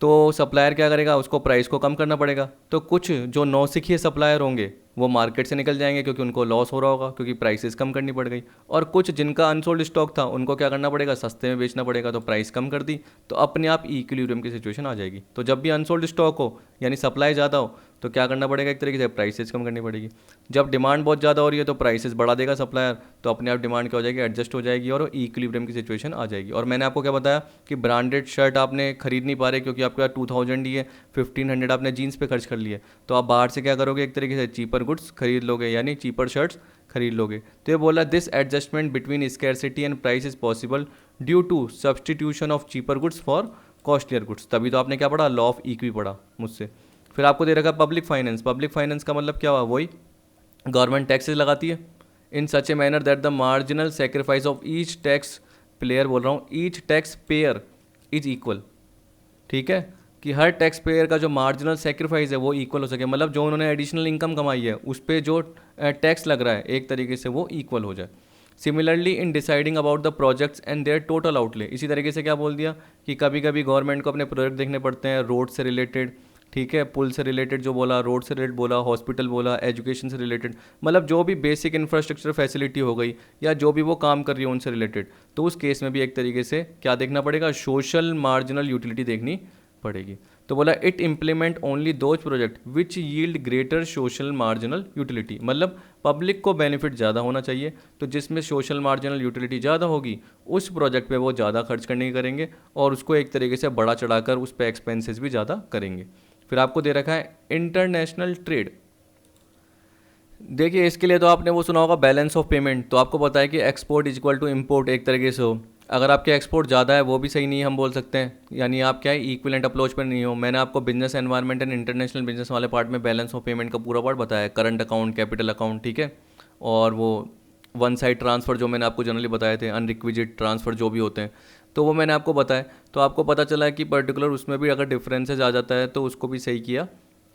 Speaker 1: तो सप्लायर क्या करेगा, उसको प्राइस को कम करना पड़ेगा। तो कुछ जो नौसिखिए सप्लायर होंगे वो मार्केट से निकल जाएंगे क्योंकि उनको लॉस हो रहा होगा क्योंकि प्राइसेस कम करनी पड़ गई, और कुछ जिनका अनसोल्ड स्टॉक था उनको क्या करना पड़ेगा, सस्ते में बेचना पड़ेगा, तो प्राइस कम कर दी, तो अपने आप इक्विलिब्रियम की सिचुएशन आ जाएगी। तो जब भी अनसोल्ड स्टॉक हो यानी सप्लाई ज़्यादा हो तो क्या करना पड़ेगा, एक तरीके से प्राइसेस कम करनी पड़ेगी। जब डिमांड बहुत ज़्यादा हो रही है तो प्राइसेस बढ़ा देगा सप्लायर, तो अपने आप डिमांड क्या हो जाएगी, एडजस्ट हो जाएगी और इक्विलिब्रियम की सिचुएशन आ जाएगी। और मैंने आपको क्या बताया कि ब्रांडेड शर्ट आपने खरीद नहीं पा रहे क्योंकि आपके पास 2000 ही है, 1500 आपने जीन्स पे खर्च कर लिए, तो आप बाहर से क्या करोगे, एक तरीके से चीपर गुड्स खरीद लोगे, यानी चीपर शर्ट्स खरीद लोगे। तो ये बोला this adjustment between scarcity and price is possible due to substitution of cheaper goods for costlier goods. तभी तो आपने क्या पढ़ा, लॉ ऑफ इक्वी पढ़ा मुझसे। फिर आपको दे रखा पब्लिक फाइनेंस। पब्लिक फाइनेंस का मतलब क्या हुआ, वही गवर्नमेंट टैक्सेस लगाती है in such a manner that the marginal sacrifice of each tax player, बोल रहा हूँ each taxpayer is equal, ठीक है, कि हर टैक्स पेयर का जो मार्जिनल सेक्रीफाइस है वो इक्वल हो सके, मतलब जो उन्होंने एडिशनल इनकम कमाई है उस पर जो टैक्स लग रहा है एक तरीके से वो इक्वल हो जाए। Similarly in deciding about the projects and their total outlay, इसी तरीके से क्या बोल दिया कि कभी कभी गवर्नमेंट को अपने प्रोजेक्ट देखने पड़ते हैं रोड से रिलेटेड, ठीक है, पुल से रिलेटेड जो बोला, रोड से रिलेटेड बोला, हॉस्पिटल बोला, एजुकेशन से रिलेटेड, मतलब जो भी बेसिक इंफ्रास्ट्रक्चर फैसिलिटी हो गई या जो भी वो काम कर रही है उनसे रिलेटेड, तो उस केस में भी एक तरीके से क्या देखना पड़ेगा, सोशल मार्जिनल यूटिलिटी देखनी पड़ेगी। तो बोला it implement only those project which yield greater social marginal utility, मतलब पब्लिक को बेनिफिट ज़्यादा होना चाहिए, तो जिसमें सोशल मार्जिनल यूटिलिटी ज़्यादा होगी उस प्रोजेक्ट पे वो ज़्यादा खर्च करने की करेंगे और उसको एक तरीके से बढ़ा चढ़ाकर उस पर एक्सपेंसेस भी ज़्यादा करेंगे। फिर आपको दे रखा है इंटरनेशनल ट्रेड। देखिए इसके लिए तो आपने वो सुना होगा बैलेंस ऑफ पेमेंट, तो आपको पता है कि export is equal to import एक तरीके से हो, अगर आपके एक्सपोर्ट ज़्यादा है वो भी सही नहीं है, हम बोल सकते हैं, यानी आप क्या है इक्विवेलेंट अप्रोच पर नहीं हो। मैंने आपको business environment and international business वाले पार्ट में बैलेंस ऑफ पेमेंट का पूरा पार्ट बताया, करंट अकाउंट, कैपिटल अकाउंट, ठीक है, और वो वन साइड ट्रांसफ़र जो मैंने आपको जनरली बताए थे, अनरिक्विजिट ट्रांसफ़र जो भी होते हैं, तो वो मैंने आपको बताया। तो आपको पता चला है कि पर्टिकुलर उसमें भी अगर डिफरेंसेस आ जाता है तो उसको भी सही किया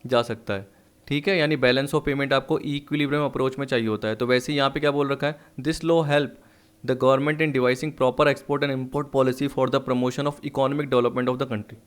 Speaker 1: जा सकता है, ठीक है, यानी बैलेंस ऑफ पेमेंट आपको इक्विलिब्रियम अप्रोच में चाहिए होता है। तो वैसे ही यहाँ पे क्या बोल रखा है, this law help the government in devising proper export and import policy for the promotion of economic development of the country.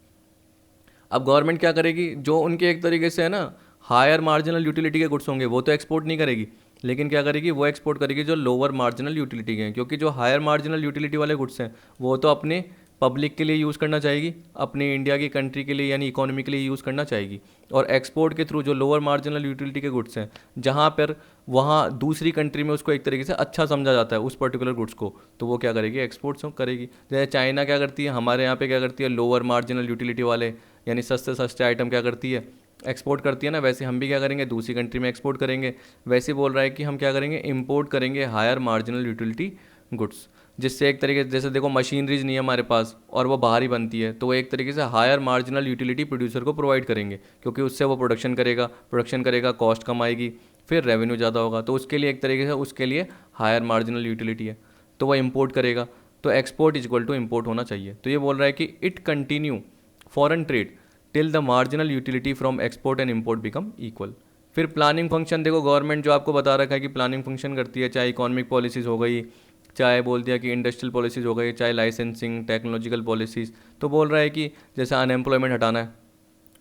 Speaker 1: अब गवर्नमेंट क्या करेगी, जो उनके एक तरीके से है ना हायर मार्जिनल यूटिलिटी के गुड्स होंगे वो तो एक्सपोर्ट नहीं करेगी, लेकिन क्या करेगी, वो एक्सपोर्ट करेगी जो लोअर मार्जिनल यूटिलिटी के हैं, क्योंकि जो हायर मार्जिनल यूटिलिटी वाले गुड्स हैं वो तो अपने पब्लिक के लिए यूज़ करना चाहेगी, अपनी इंडिया की कंट्री के लिए यानी इकोनॉमी के लिए यूज़ करना चाहेगी। और एक्सपोर्ट के थ्रू जो लोअर मार्जिनल यूटिलिटी के गुड्स हैं जहाँ पर वहाँ दूसरी कंट्री में उसको एक तरीके से अच्छा समझा जाता है उस पर्टिकुलर गुड्स को, तो वो क्या करेगी, एक्सपोर्ट करेगी। जैसे चाइना क्या करती है, हमारे यहाँ पे क्या करती है, लोअर मार्जिनल यूटिलिटी वाले यानी सस्ते सस्ते आइटम क्या करती है, एक्सपोर्ट करती है ना, वैसे हम भी क्या करेंगे, दूसरी कंट्री में एक्सपोर्ट करेंगे। वैसे बोल रहा है कि हम क्या करेंगे, इंपोर्ट करेंगे हायर मार्जिनल यूटिलिटी गुड्स, जिससे एक तरीके से जैसे देखो मशीनरीज नहीं है हमारे पास और वो बाहर ही बनती है, तो वो एक तरीके से हायर मार्जिनल यूटिलिटी प्रोड्यूसर को प्रोवाइड करेंगे, क्योंकि उससे वो प्रोडक्शन करेगा, कॉस्ट कम आएगी, फिर रेवेन्यू ज़्यादा होगा, तो उसके लिए एक तरीके से उसके लिए हायर मार्जिनल यूटिलिटी है, तो वह इंपोर्ट करेगा। तो export is equal to import होना चाहिए। तो ये बोल रहा है कि it continue foreign trade till the marginal utility from export and import become equal. फिर प्लानिंग फंक्शन देखो, गवर्नमेंट जो आपको बता रखा है कि प्लानिंग फंक्शन करती है, चाहे इकोनॉमिक पॉलिसीज़ हो गई, चाहे बोल दिया कि इंडस्ट्रियल पॉलिसीज़ हो गई, चाहे लाइसेंसिंग टेक्नोलॉजिकल पॉलिसीज़। तो बोल रहा है कि जैसे अनएम्प्लॉयमेंट हटाना है,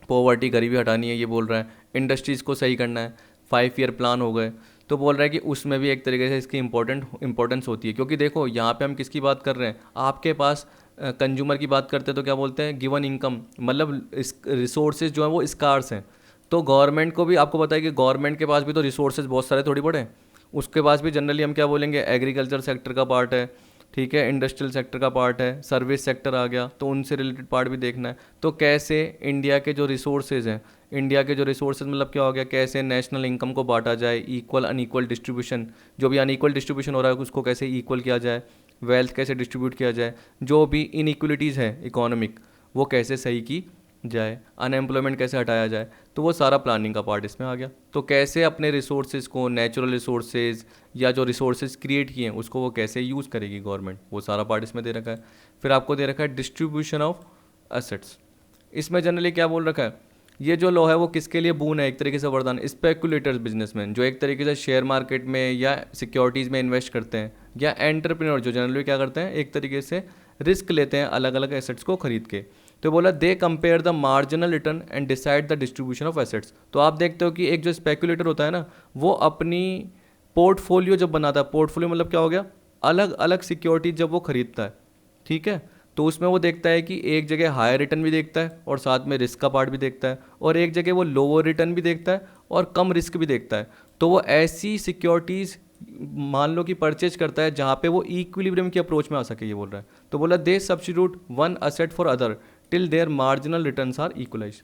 Speaker 1: पॉवर्टी गरीबी हटानी है, ये बोल रहा है, इंडस्ट्रीज़ को सही करना है, 5 ईयर प्लान हो गए। तो बोल रहा है कि उसमें भी एक तरीके से इसकी इंपॉर्टेंस होती है, क्योंकि देखो यहाँ पे हम किसकी बात कर रहे हैं, आपके पास कंज्यूमर की बात करते हैं तो क्या बोलते हैं, गिवन इनकम, मतलब इस रिसोर्सेज जो है वो स्कार्स हैं। तो गवर्नमेंट को भी आपको पता है कि गवर्नमेंट के पास भी तो रिसोर्सेज बहुत सारे थोड़ी बड़े हैं, उसके पास भी जनरली हम क्या बोलेंगे, एग्रीकल्चर सेक्टर का पार्ट है, ठीक है, इंडस्ट्रियल सेक्टर का पार्ट है, सर्विस सेक्टर आ गया, तो उनसे रिलेटेड पार्ट भी देखना है। तो कैसे इंडिया के जो रिसोर्सेज हैं, इंडिया के जो रिसोर्सेज मतलब क्या हो गया, कैसे नेशनल इनकम को बांटा जाए, इक्वल अनइक्वल डिस्ट्रीब्यूशन, जो भी अनइक्वल डिस्ट्रीब्यूशन हो रहा है उसको कैसे इक्वल किया जाए, वेल्थ कैसे डिस्ट्रीब्यूट किया जाए, जो भी इनइक्वलिटीज़ हैं इकोनॉमिक वो कैसे सही की जाए, अनएम्प्लॉयमेंट कैसे हटाया जाए, तो वो सारा प्लानिंग का पार्ट इसमें आ गया। तो कैसे अपने रिसोर्सेज को, नेचुरल रिसोर्सेज या जो रिसोर्सेज क्रिएट किए हैं उसको वो कैसे यूज़ करेगी गवर्नमेंट, वो सारा पार्ट इसमें दे रखा है। फिर आपको दे रखा है डिस्ट्रीब्यूशन ऑफ एसेट्स। इसमें जनरली क्या बोल रखा है, ये जो लॉ है वो किसके लिए बून है, एक तरीके से वरदान, स्पेकुलेटर्स बिजनेसमैन जो एक तरीके से शेयर मार्केट में या सिक्योरिटीज़ में इन्वेस्ट करते हैं, या एंटरप्रेन्योर जो जनरली क्या करते हैं, एक तरीके से रिस्क लेते हैं अलग अलग एसेट्स को खरीद के। तो बोला they compare the marginal return and decide the distribution of assets. तो आप देखते हो कि एक जो स्पेकुलेटर होता है ना, वो अपनी पोर्टफोलियो जब बनाता है, पोर्टफोलियो मतलब क्या हो गया, अलग अलग सिक्योरिटी जब वो खरीदता है, ठीक है, तो उसमें वो देखता है कि एक जगह हायर रिटर्न भी देखता है और साथ में रिस्क का पार्ट भी देखता है, और एक जगह वो लोअर रिटर्न भी देखता है और कम रिस्क भी देखता है। तो वो ऐसी सिक्योरिटीज़ मान लो कि परचेज करता है जहाँ पे वो इक्विलिब्रियम की अप्रोच में आ सके, ये बोल रहा है। तो बोला they substitute one asset for other till their marginal returns are equalise.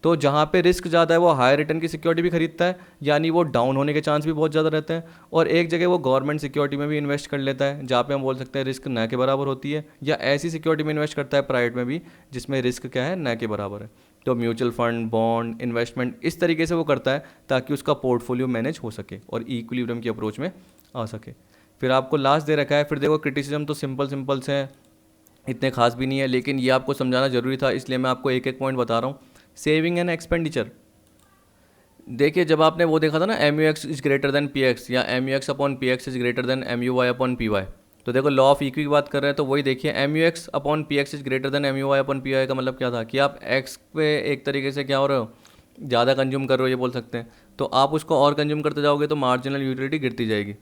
Speaker 1: तो जहाँ पे रिस्क ज़्यादा है वो हायर रिटर्न की सिक्योरिटी भी खरीदता है, यानी वो डाउन होने के चांस भी बहुत ज़्यादा रहते हैं, और एक जगह वो गवर्नमेंट सिक्योरिटी में भी इन्वेस्ट कर लेता है जहाँ पे हम बोल सकते हैं रिस्क न के बराबर होती है, या ऐसी सिक्योरिटी में इन्वेस्ट करता है प्राइवेट में भी जिसमें रिस्क क्या है, न के बराबर है। तो म्यूचुअल फंड, बॉन्ड, इन्वेस्टमेंट, इस तरीके से वो करता है ताकि उसका पोर्टफोलियो मैनेज हो सके और इक्विलिब्रियम की अप्रोच में आ सके। फिर आपको लास्ट दे रखा है, फिर देखो क्रिटिसिज्म तो सिंपल से हैं, इतने खास भी नहीं है, लेकिन ये आपको समझाना जरूरी था, इसलिए मैं आपको एक एक पॉइंट बता रहा हूँ। सेविंग एंड एक्सपेंडिचर, देखिए जब आपने वो देखा था ना, M U X is greater than P X, या M U X upon P X is greater than M U Y upon P Y, तो देखो लॉ ऑफ इक्विटी की बात कर रहे हैं, तो वही देखिए, M U X upon P X is greater than M U Y upon P Y का मतलब क्या था कि आप एक्स पे एक तरीके से क्या हो रहे हो, ज़्यादा कंज्यूम कर रहे हो, ये बोल सकते हैं, तो आप उसको और कंज्यूम करते जाओगे तो मार्जिनल यूटिलिटी गिरती जाएगी।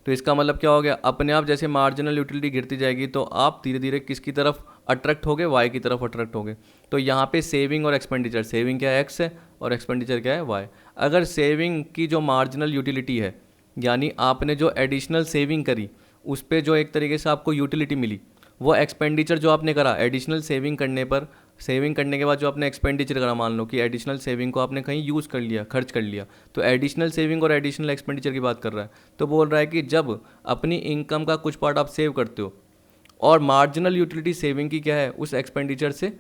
Speaker 1: तो इसका मतलब क्या हो गया, अपने आप जैसे मार्जिनल यूटिलिटी गिरती जाएगी तो आप धीरे धीरे किसकी तरफ अट्रैक्ट होगे, वाई की तरफ अट्रैक्ट होगे। तो यहाँ पे सेविंग और एक्सपेंडिचर, सेविंग क्या है एक्स है और एक्सपेंडिचर क्या है वाई। अगर सेविंग की जो मार्जिनल यूटिलिटी है, यानी आपने जो एडिशनल सेविंग करी उस पर जो एक तरीके से आपको यूटिलिटी मिली, वो एक्सपेंडिचर जो आपने करा एडिशनल सेविंग करने पर, सेविंग करने के बाद जो आपने एक्सपेंडिचर करा, मान लो कि एडिशनल सेविंग को आपने कहीं यूज़ कर लिया, खर्च कर लिया, तो एडिशनल सेविंग और एडिशनल एक्सपेंडिचर की बात कर रहा है। तो बोल रहा है कि जब अपनी इनकम का कुछ पार्ट आप सेव करते हो और मार्जिनल यूटिलिटी सेविंग की क्या है, उस एक्सपेंडिचर से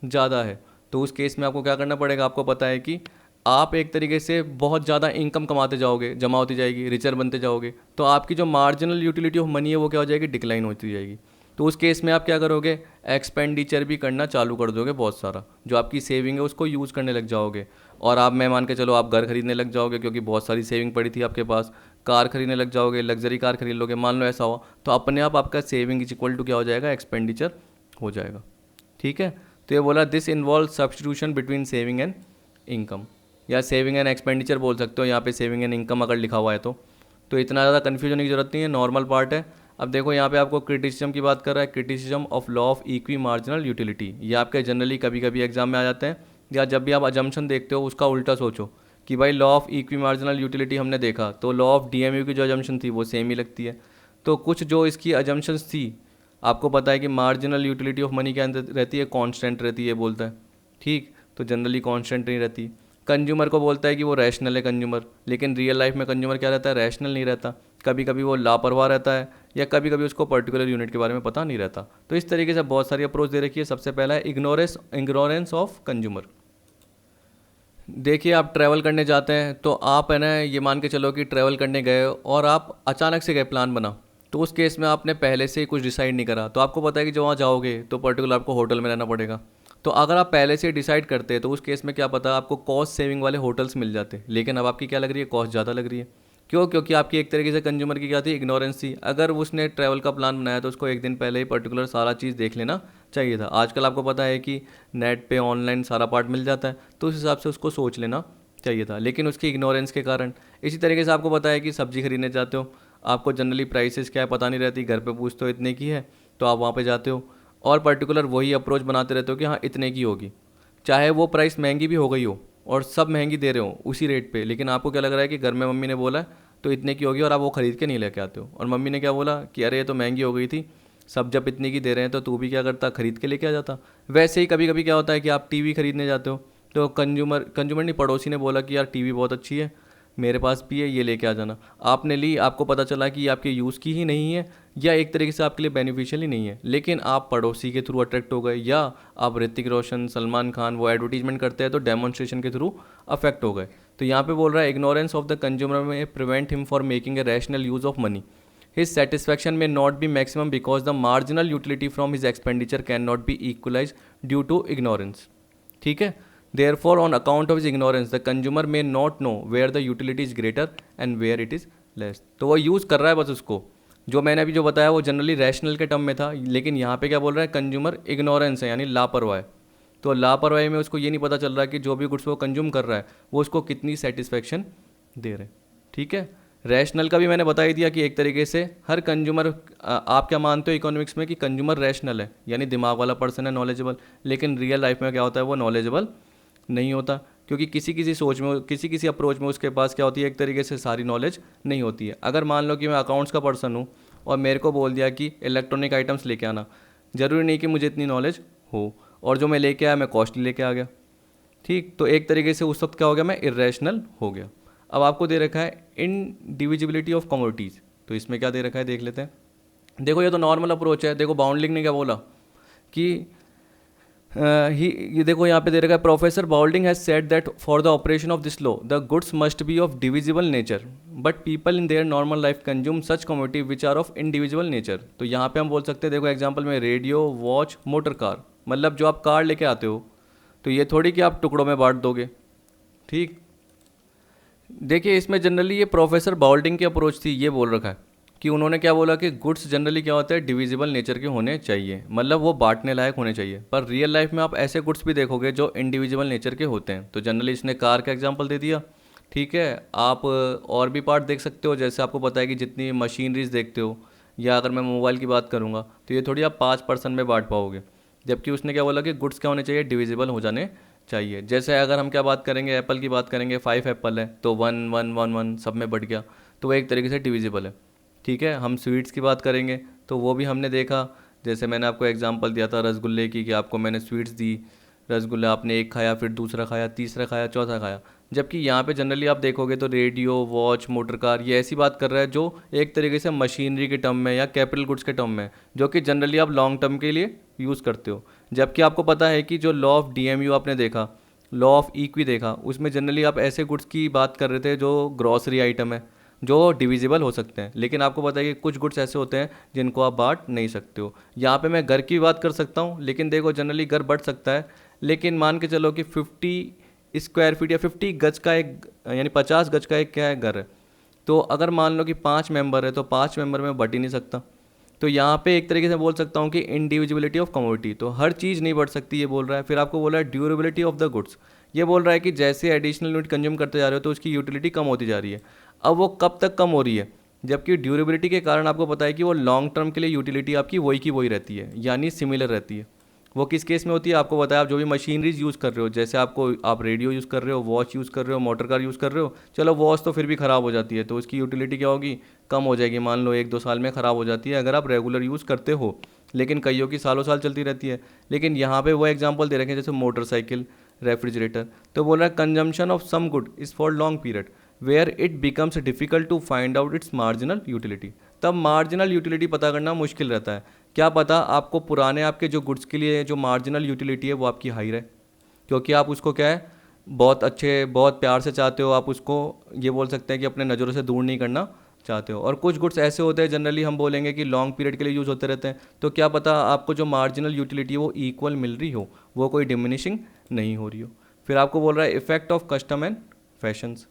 Speaker 1: ज़्यादा है, तो उस केस में आपको क्या करना पड़ेगा, आपको पता है कि आप एक तरीके से बहुत ज़्यादा इनकम कमाते जाओगे, जमा होती जाएगी, रिचर बनते जाओगे, तो आपकी जो मार्जिनल यूटिलिटी ऑफ मनी है वो क्या हो जाएगी, डिक्लाइन होती जाएगी। तो उस केस में आप क्या करोगे, एक्सपेंडिचर भी करना चालू कर दोगे, बहुत सारा जो आपकी सेविंग है उसको यूज़ करने लग जाओगे, और आप, मैं मान के चलो आप घर खरीदने लग जाओगे क्योंकि बहुत सारी सेविंग पड़ी थी आपके पास, कार खरीदने लग जाओगे, लग्जरी कार खरीद लोगे, मान लो ऐसा हुआ, तो अपने आप आपका सेविंग इज इक्वल टू क्या हो जाएगा, एक्सपेंडिचर हो जाएगा, ठीक है। तो ये बोला this involve substitution between saving and income, या सेविंग एंड एक्सपेंडिचर बोल सकते हो, यहाँ पे सेविंग एंड इनकम अगर लिखा हुआ है तो इतना ज़्यादा कन्फ्यूजन की जरूरत नहीं है, नॉर्मल पार्ट है। अब देखो यहाँ पे आपको क्रिटिसिज्म की बात कर रहा है, criticism of law of equi marginal utility, ये आपके जनरली कभी कभी एग्जाम में आ जाते हैं, या जब भी आप अजम्पशन देखते हो उसका उल्टा सोचो कि भाई law of equi marginal utility हमने देखा तो लॉ ऑफ डीएमयू की जो अजम्पशन थी वो सेम ही लगती है। तो कुछ जो इसकी अजम्पशंस थी, आपको पता है कि मार्जिनल यूटिलिटी ऑफ मनी क्या रहती है, कॉन्स्टेंट रहती है बोलता है, ठीक, तो जनरली कॉन्स्टेंट नहीं रहती। कंज्यूमर को बोलता है कि वो रैशनल है कंज्यूमर, लेकिन रियल लाइफ में कंज्यूमर क्या रहता है, रैशनल नहीं रहता, कभी कभी वो लापरवाह रहता है, या कभी कभी उसको पर्टिकुलर यूनिट के बारे में पता नहीं रहता। तो इस तरीके से बहुत सारी अप्रोच दे रखी है। सबसे पहला है इग्नोरेंस ऑफ कंज्यूमर। देखिए आप ट्रैवल करने जाते हैं तो आप है ना, ये मान के चलो कि ट्रैवल करने गए और आप अचानक से गए, प्लान बना, तो उस केस में आपने पहले से ही कुछ डिसाइड नहीं करा, तो आपको पता है कि जब वहाँ जाओगे तो पर्टिकुलर आपको होटल में रहना पड़ेगा। तो अगर आप पहले से डिसाइड करते तो उस केस में क्या पता आपको कॉस्ट सेविंग वाले होटल्स मिल जाते, लेकिन अब आपकी क्या लग रही है, कॉस्ट ज़्यादा लग रही है। क्यों? क्योंकि आपकी एक तरीके से कंज्यूमर की क्या थी, इग्नोरेंस थी। अगर उसने ट्रैवल का प्लान बनाया तो उसको एक दिन पहले ही पर्टिकुलर सारा चीज़ देख लेना चाहिए था। आजकल आपको पता है कि नेट पे ऑनलाइन सारा पार्ट मिल जाता है, तो उस हिसाब से उसको सोच लेना चाहिए था, लेकिन उसकी इग्नोरेंस के कारण। इसी तरीके से आपको पता है कि सब्जी खरीदने जाते हो, आपको जनरली प्राइसेस क्या है पता नहीं रहती, घर पे पूछते हो इतने की है, तो आप वहाँ पे जाते हो और पर्टिकुलर वही अप्रोच बनाते रहते हो कि हाँ इतने की होगी, चाहे वो प्राइस महंगी भी हो गई हो और सब महंगी दे रहे हो उसी रेट पे, लेकिन आपको क्या लग रहा है कि घर में मम्मी ने बोला है तो इतने की होगी, और आप वो खरीद के नहीं लेके आते हो। और मम्मी ने क्या बोला कि अरे ये तो महंगी हो गई थी, सब जब इतने की दे रहे हैं तो तू भी क्या करता, खरीद के लेके आ जाता। वैसे ही कभी कभी क्या होता है कि आप टीवी खरीदने जाते हो, तो कंज्यूमर नहीं, पड़ोसी ने बोला कि यार टीवी बहुत अच्छी है, मेरे पास भी है, ये लेके आ जाना। आपने ली, आपको पता चला कि ये आपके यूज़ की ही नहीं है या एक तरीके से आपके लिए बेनिफिशियल ही नहीं है, लेकिन आप पड़ोसी के थ्रू अट्रैक्ट हो गए, या आप ऋतिक रोशन, सलमान खान वो एडवर्टीजमेंट करते हैं तो डेमोन्स्ट्रेशन के थ्रू अफेक्ट हो गए। तो यहाँ पे बोल रहा है ignorance of the consumer may prevent him for making a rational use of money. His satisfaction may not be maximum because the marginal utility from his expenditure can not be equalise due to ignorance. ठीक है, therefore on account of his ignorance the consumer may not know where the utility is greater and where it is less। तो वो use कर रहा है बस उसको, जो मैंने अभी जो बताया वो जनरली रैशनल के टर्म में था, लेकिन यहाँ पे क्या बोल रहा है, कंज्यूमर इग्नोरेंस है यानी लापरवाह है। तो लापरवाही में उसको ये नहीं पता चल रहा कि जो भी गुड्स वो कंज्यूम कर रहा है वो उसको कितनी सेटिस्फेक्शन दे रहे। ठीक है, रैशनल का भी मैंने बता ही दिया कि एक तरीके से हर कंज्यूमर, आप क्या मानते हो इकोनॉमिक्स में कि कंज्यूमर रैशनल है यानी दिमाग वाला पर्सन है, नॉलेजेबल, लेकिन रियल लाइफ में क्या होता है, वो नॉलेजेबल नहीं होता, क्योंकि किसी किसी सोच में, किसी किसी अप्रोच में उसके पास क्या होती है, एक तरीके से सारी नॉलेज नहीं होती है। अगर मान लो कि मैं अकाउंट्स का पर्सन हूँ और मेरे को बोल दिया कि इलेक्ट्रॉनिक आइटम्स लेके आना, ज़रूरी नहीं कि मुझे इतनी नॉलेज हो, और जो मैं लेके आया मैं कॉस्टली लेके आ गया। ठीक, तो एक तरीके से उस वक्त क्या हो गया, मैं इरेशनल हो गया। अब आपको दे रखा है इनडिविजिबिलिटी ऑफ कमोडिटीज़, तो इसमें क्या दे रखा है देख लेते हैं। देखो ये तो नॉर्मल अप्रोच है। देखो बाउंडलिंग ने क्या बोला कि ये देखो यहाँ पे दे रखा है, professor Boulding has said that for the operation of this law the goods must be of divisible nature but people in their normal life consume such commodity which are of individual nature. तो यहाँ पे हम बोल सकते हैं, देखो example में radio, watch, motor car, मतलब जो आप कार लेके आते हो तो ये थोड़ी कि आप टुकड़ों में बांट दोगे। ठीक, देखिए इसमें जनरली ये प्रोफेसर बाउल्डिंग की अप्रोच थी, ये बोल रखा है कि उन्होंने क्या बोला कि गुड्स जनरली क्या होता है, डिविजिबल नेचर के होने चाहिए, मतलब वो बांटने लायक होने चाहिए। पर रियल लाइफ में आप ऐसे गुड्स भी देखोगे जो इंडिविजुअल नेचर के होते हैं। तो जनरली इसने कार का एग्जांपल दे दिया। ठीक है, आप और भी पार्ट देख सकते हो, जैसे आपको पता है कि जितनी मशीनरीज देखते हो, या अगर मैं मोबाइल की बात करूँगा तो ये थोड़ी आप 5% में बांट पाओगे, जबकि उसने क्या बोला कि गुड्स क्या होने चाहिए, डिविजिबल हो जाने चाहिए। जैसे अगर हम क्या बात करेंगे, एप्पल की बात करेंगे, 5 एप्पल है तो 1 1 1 1 सब में बढ़ गया, तो वो एक तरीके से डिविजिबल है। ठीक है, हम स्वीट्स की बात करेंगे तो वो भी हमने देखा, जैसे मैंने आपको एग्जांपल दिया था रसगुल्ले की, कि आपको मैंने स्वीट्स दी, रसगुल्ला आपने एक खाया, फिर दूसरा खाया, तीसरा खाया, चौथा खाया। जबकि यहाँ पे जनरली आप देखोगे तो रेडियो, वॉच, मोटर कार ये ऐसी बात कर रहा है जो एक तरीके से मशीनरी के टर्म में या कैपिटल गुड्स के टर्म में, जो कि जनरली आप लॉन्ग टर्म के लिए यूज़ करते हो। जबकि आपको पता है कि जो लॉ ऑफ DMU आपने देखा, लॉ ऑफ इक्वी देखा, उसमें जनरली आप ऐसे गुड्स की बात कर रहे थे जो ग्रॉसरी आइटम है, जो डिविजिबल हो सकते हैं। लेकिन आपको पता है कि कुछ गुड्स ऐसे होते हैं जिनको आप बांट नहीं सकते हो। यहाँ पे मैं घर की बात कर सकता हूँ, लेकिन देखो जनरली घर बढ़ सकता है, लेकिन मान के चलो कि 50 स्क्वायर फीट या 50 गज का एक, यानी 50 गज का एक क्या है, घर है। तो अगर मान लो कि 5 मेंबर है तो 5 मेंबर में बढ़ ही नहीं सकता। तो यहाँ पे एक तरीके से बोल सकता हूँ कि इंडिविजुअलिटी ऑफ कमोडिटी, तो हर चीज़ नहीं बढ़ सकती, ये बोल रहा है। फिर आपको बोला है ड्यूरेबिलिटी ऑफ द गुड्स, ये बोल रहा है कि जैसे एडिशनल यूनिट कंज्यूम करते जा रहे हो तो उसकी यूटिलिटी कम होती जा रही है। अब वो कब तक कम हो रही है, जबकि ड्यूरेबिलिटी के कारण आपको पता है कि वो लॉन्ग टर्म के लिए यूटिलिटी आपकी वही की वही रहती है, यानी सिमिलर रहती है। वो किस केस में होती है आपको बताया, आप जो भी मशीनरीज यूज़ कर रहे हो, जैसे आप रेडियो यूज़ कर रहे हो, वॉच यूज़ कर रहे हो, मोटर कार यूज़ कर रहे हो, चलो वॉच तो फिर भी ख़राब हो जाती है तो उसकी यूटिलिटी क्या होगी, कम हो जाएगी। मान लो 1-2 साल में ख़राब हो जाती है अगर आप रेगुलर यूज़ करते हो, लेकिन कईयों की सालों साल चलती रहती है। लेकिन यहाँ पे वो एग्जांपल दे रखे हैं जैसे मोटरसाइकिल, रेफ्रिजरेटर, तो बोल रहा है consumption of some good is for long period where it becomes difficult to find out its marginal utility. तब मार्जिनल यूटिलिटी पता करना मुश्किल रहता है। क्या पता आपको पुराने आपके जो गुड्स के लिए जो मार्जिनल यूटिलिटी है वो आपकी हाई रहे, क्योंकि आप उसको क्या है, बहुत अच्छे बहुत प्यार से चाहते हो, आप उसको ये बोल सकते हैं कि अपने नज़रों से दूर नहीं करना चाहते हो। और कुछ गुड्स ऐसे होते हैं जनरली हम बोलेंगे कि लॉन्ग पीरियड के लिए यूज़ होते रहते हैं, तो क्या पता आपको जो मार्जिनल यूटिलिटी है वो इक्वल मिल रही हो, वो कोई डिमिनिशिंग नहीं हो रही हो। फिर आपको बोल रहा है effect of custom and fashions.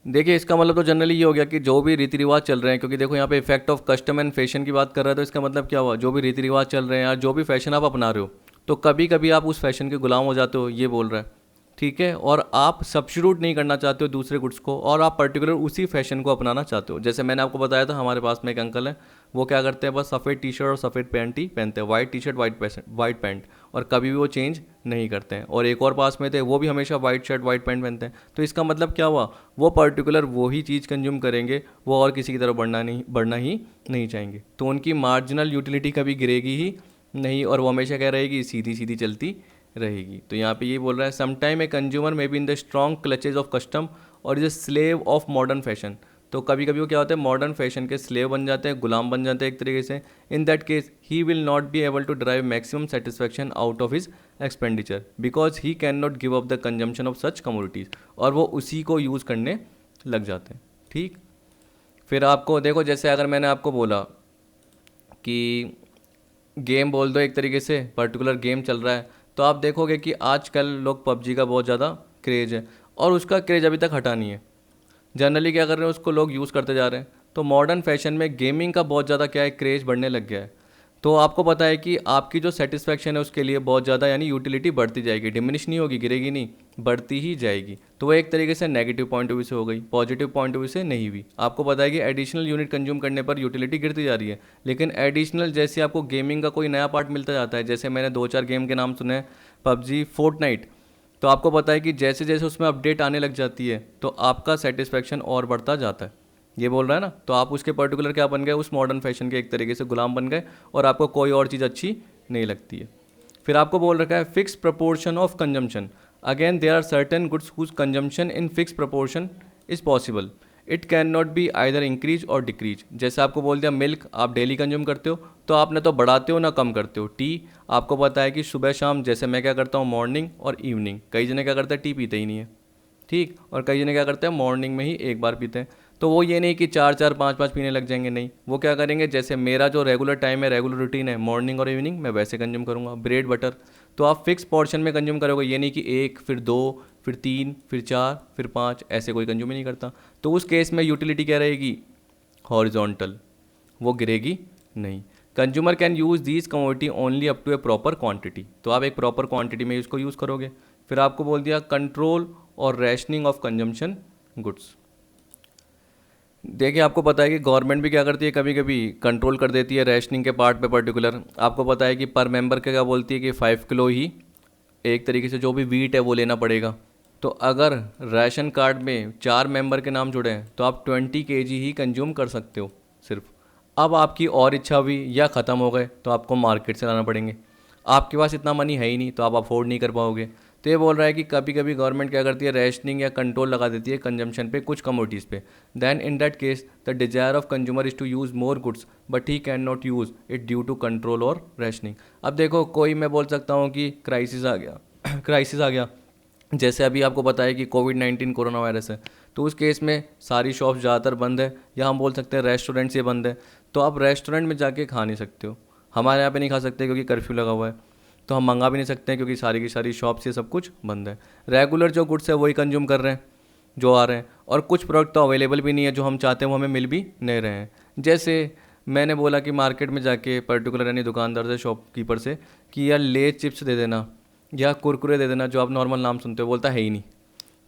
Speaker 1: देखिए इसका मतलब तो जनरली ये हो गया कि जो भी रीति रिवाज चल रहे हैं, क्योंकि देखो यहाँ पे effect of custom and fashion की बात कर रहा है, तो इसका मतलब क्या हुआ, जो भी रीति रिवाज चल रहे हैं या जो भी फैशन आप अपना रहे हो, तो कभी कभी आप उस फैशन के गुलाम हो जाते हो, ये बोल रहा है। ठीक है, और आप सब्स्टिट्यूट नहीं करना चाहते हो दूसरे गुड्स को, और आप पर्टिकुलर उसी फैशन को अपनाना चाहते हो। जैसे मैंने आपको बताया था, हमारे पास में एक अंकल हैं, वो क्या करते हैं, बस सफ़ेद टी शर्ट और सफ़ेद पैंट ही पहनते हैं, white T shirt white pant, और कभी भी वो चेंज नहीं करते हैं। और एक और पास में थे, वो भी हमेशा वाइट शर्ट वाइट पैंट पहनते हैं। तो इसका मतलब क्या हुआ, वो पर्टिकुलर वो ही चीज़ कंज्यूम करेंगे, वो और किसी की तरफ बढ़ना ही नहीं चाहेंगे। तो उनकी मार्जिनल यूटिलिटी कभी गिरेगी ही नहीं, और वो हमेशा क्या रहेगी, सीधी सीधी चलती रहेगी। तो यहाँ पे ये बोल रहा है sometime a consumer may be in the strong clutches of custom or is a slave of modern fashion. तो कभी कभी वो क्या होता है, मॉडर्न फैशन के स्लेव बन जाते हैं, गुलाम बन जाते हैं एक तरीके से। In that case he will not be able to drive maximum satisfaction out of his expenditure because he can not give up the consumption of such commodities, और वो उसी को यूज़ करने लग जाते हैं। ठीक, फिर आपको देखो, जैसे अगर मैंने आपको बोला कि गेम बोल दो, एक तरीके से पर्टिकुलर गेम चल रहा है, तो आप देखोगे कि आजकल लोग पबजी का बहुत ज़्यादा क्रेज़ है, और उसका क्रेज़ अभी तक हटा नहीं है। जनरली क्या कर रहे हैं, उसको लोग यूज़ करते जा रहे हैं। तो मॉडर्न फैशन में गेमिंग का बहुत ज़्यादा क्या है, क्रेज़ बढ़ने लग गया है। तो आपको पता है कि आपकी जो सेटिस्फैक्शन है उसके लिए बहुत ज़्यादा, यानी यूटिलिटी बढ़ती जाएगी, डिमिनिश नहीं होगी, गिरेगी नहीं, बढ़ती ही जाएगी। तो वो एक तरीके से नेगेटिव पॉइंट ऑफ व्यू से हो गई, पॉजिटिव पॉइंट ऑफ व्यू से नहीं हुई। आपको पता है कि एडिशनल यूनिट कंज्यूम करने पर यूटिलिटी गिरती जा रही है, लेकिन एडिशनल जैसे आपको गेमिंग का कोई नया पार्ट मिलता जाता है, जैसे मैंने 2-4 गेम के नाम सुने हैं, पबजी, फोर्टनाइट, तो आपको पता है कि जैसे जैसे उसमें अपडेट आने लग जाती है तो आपका सेटिस्फैक्शन और बढ़ता जाता है, ये बोल रहा है ना। तो आप उसके पर्टिकुलर क्या बन गए, उस मॉडर्न फैशन के एक तरीके से गुलाम बन गए, और आपको कोई और चीज़ अच्छी नहीं लगती है। फिर आपको बोल रखा है fix proportion of consumption. Again there are certain goods whose consumption in fix proportion is possible, it can not be either increase or decrease. जैसे आपको बोल दिया मिल्क आप डेली कंज्यूम करते हो, तो आप ना तो बढ़ाते हो ना कम करते हो। टी आपको पता है कि सुबह शाम, जैसे मैं क्या करता हूँ मॉर्निंग और इवनिंग, कई जने क्या करते हैं टी पीते ही नहीं है, ठीक, और कई जने क्या करते हैं मॉर्निंग में ही एक बार पीते हैं। तो वो ये नहीं कि 4-4 5-5 पीने लग जाएंगे, नहीं, वो क्या करेंगे, जैसे मेरा जो रेगुलर टाइम है, रेगुलर रूटीन है मॉर्निंग और इवनिंग, मैं वैसे कंज्यूम करूँगा। ब्रेड बटर तो आप फिक्स पोर्शन में कंज्यूम करोगे, ये नहीं कि 1 फिर 2 फिर 3 फिर 4 फिर 5, ऐसे कोई कंज्यूम ही नहीं करता। तो उस केस में यूटिलिटी क्या रहेगी, हॉरिजॉन्टल, वो गिरेगी नहीं। Consumer can use these commodity only up to a proper quantity, तो आप एक प्रॉपर क्वांटिटी में इसको यूज़ करोगे। फिर आपको बोल दिया control or rationing of consumption goods. देखिए आपको पता है कि गवर्नमेंट भी क्या करती है, कभी कभी कंट्रोल कर देती है रैशनिंग के पार्ट पे पर्टिकुलर। आपको पता है कि पर मेंबर क्या बोलती है कि 5 किलो ही एक तरीके से जो भी वीट है वो लेना पड़ेगा। तो अगर राशन कार्ड में 4 मेंबर के नाम जुड़े हैं तो आप 20 kg ही कंज्यूम कर सकते हो सिर्फ। अब आपकी और इच्छा हुई या ख़त्म हो गए तो आपको मार्केट से लाना पड़ेंगे, आपके पास इतना मनी है ही नहीं तो आप अफोर्ड नहीं कर पाओगे। तो ये बोल रहा है कि कभी कभी गवर्नमेंट क्या करती है, रैशनिंग या कंट्रोल लगा देती है कंजम्पशन पे, कुछ कमोडिटीज़ पे। Then in that case the desire of consumer is to use more goods but he can not use it due to control or rationing. अब देखो कोई मैं बोल सकता हूँ कि क्राइसिस आ गया क्राइसिस आ गया, जैसे अभी आपको पता है कि कोविड-19 कोरोना वायरस है, तो उस केस में सारी शॉप्स ज़्यादातर बंद है, या हम बोल सकते हैं रेस्टोरेंट्स ये बंद है। तो आप रेस्टोरेंट में जाके खा नहीं सकते हो, हमारे यहाँ पे नहीं खा सकते क्योंकि कर्फ्यू लगा हुआ है, तो हम मंगा भी नहीं सकते हैं क्योंकि सारी की सारी शॉप्स ये सब कुछ बंद है। रेगुलर जो गुड्स है वही कंज्यूम कर रहे हैं जो आ रहे हैं, और कुछ प्रोडक्ट तो अवेलेबल भी नहीं है, जो हम चाहते हैं वो हमें मिल भी नहीं रहे हैं। जैसे मैंने बोला कि मार्केट में जाके पर्टिकुलर यानी दुकानदार से, शॉपकीपर से, कि यार ले चिप्स दे देना या कुरकुरे दे देना, जो आप नॉर्मल नाम सुनते हो, बोलता है ही नहीं।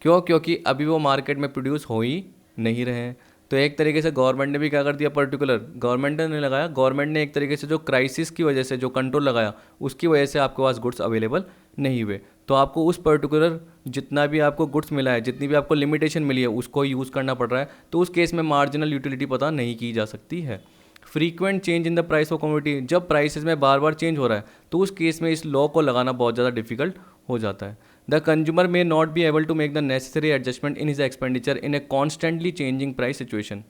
Speaker 1: क्यों? क्योंकि अभी वो मार्केट में प्रोड्यूस हो ही नहीं रहे हैं। तो एक तरीके से गवर्नमेंट ने भी क्या कर दिया, पर्टिकुलर गवर्नमेंट ने नहीं लगाया, गवर्नमेंट ने एक तरीके से जो क्राइसिस की वजह से जो कंट्रोल लगाया उसकी वजह से आपके पास गुड्स अवेलेबल नहीं हुए। तो आपको उस पर्टिकुलर जितना भी आपको गुड्स मिला है, जितनी भी आपको लिमिटेशन मिली है, उसको यूज़ करना पड़ रहा है। तो उस केस में मार्जिनल यूटिलिटी पता नहीं की जा सकती है। Frequent change in the price of commodity, जब प्राइसेस में बार बार चेंज हो रहा है तो उस केस में इस लॉ को लगाना बहुत ज़्यादा डिफिकल्ट हो जाता है। The consumer may not be able to make the necessary adjustment in his expenditure in a constantly changing price situation.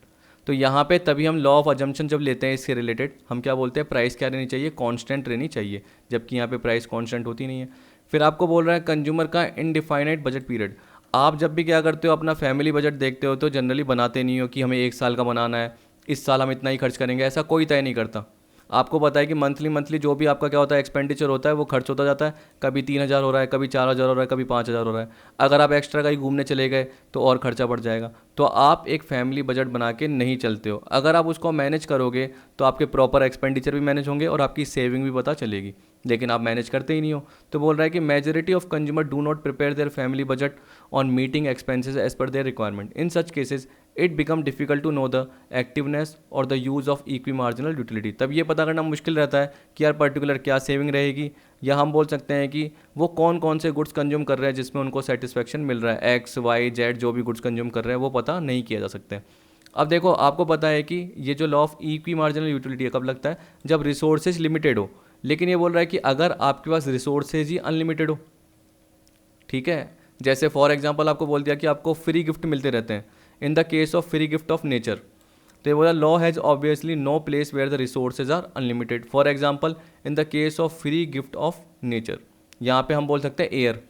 Speaker 1: तो यहाँ पे तभी हम लॉ ऑफ अजम्पशन जब लेते हैं इससे रिलेटेड, हम क्या बोलते हैं, प्राइस क्या रहनी चाहिए, कांस्टेंट रहनी चाहिए, जबकि यहाँ पे प्राइस कांस्टेंट होती नहीं है। फिर आपको बोल रहा है कंज्यूमर का इनडिफाइनाइट बजट पीरियड। आप जब भी क्या करते हो, अपना फैमिली बजट देखते हो तो जनरली बनाते नहीं हो कि हमें 1 साल का बनाना है, इस साल हम इतना ही खर्च करेंगे, ऐसा कोई तय नहीं करता। आपको पता है कि मंथली जो भी आपका क्या होता है एक्सपेंडिचर होता है वो खर्च होता जाता है, कभी 3,000 हो रहा है, कभी 4,000 हो रहा है, कभी 5,000 हो रहा है। अगर आप एक्स्ट्रा कहीं घूमने चले गए तो और खर्चा बढ़ जाएगा। तो आप एक फैमिली बजट बना के नहीं चलते हो। अगर आप उसको मैनेज करोगे तो आपके प्रॉपर एक्सपेंडिचर भी मैनेज होंगे और आपकी सेविंग भी पता चलेगी, लेकिन आप मैनेज करते ही नहीं हो। तो बोल रहा है कि majority of consumer do not prepare their family budget on meeting expenses as per their requirement. In such cases it become difficult to know the activeness और the use of equi marginal utility. तब ये पता करना मुश्किल रहता है कि यार पर्टिकुलर क्या सेविंग रहेगी, या हम बोल सकते हैं कि वो कौन कौन से गुड्स कंज्यूम कर रहे हैं जिसमें उनको सेटिस्फेक्शन मिल रहा है, एक्स वाई जेड जो भी गुड्स कंज्यूम कर रहे हैं वो पता नहीं किया जा सकते हैं। अब देखो, आपको पता है कि ये जो law of equi marginal utility है कब लगता है, जब रिसोर्सेज लिमिटेड हो। लेकिन ये बोल रहा है कि अगर आपके पास रिसोर्सेज ही अनलिमिटेड हो, ठीक है, जैसे फॉर एग्जांपल आपको बोल दिया कि आपको फ्री गिफ्ट मिलते रहते हैं in the case of free gift of nature, तो ये बोला law has obviously no place where the resources are unlimited. For example in the case of free gift of nature, यहाँ पे हम बोल सकते हैं एयर,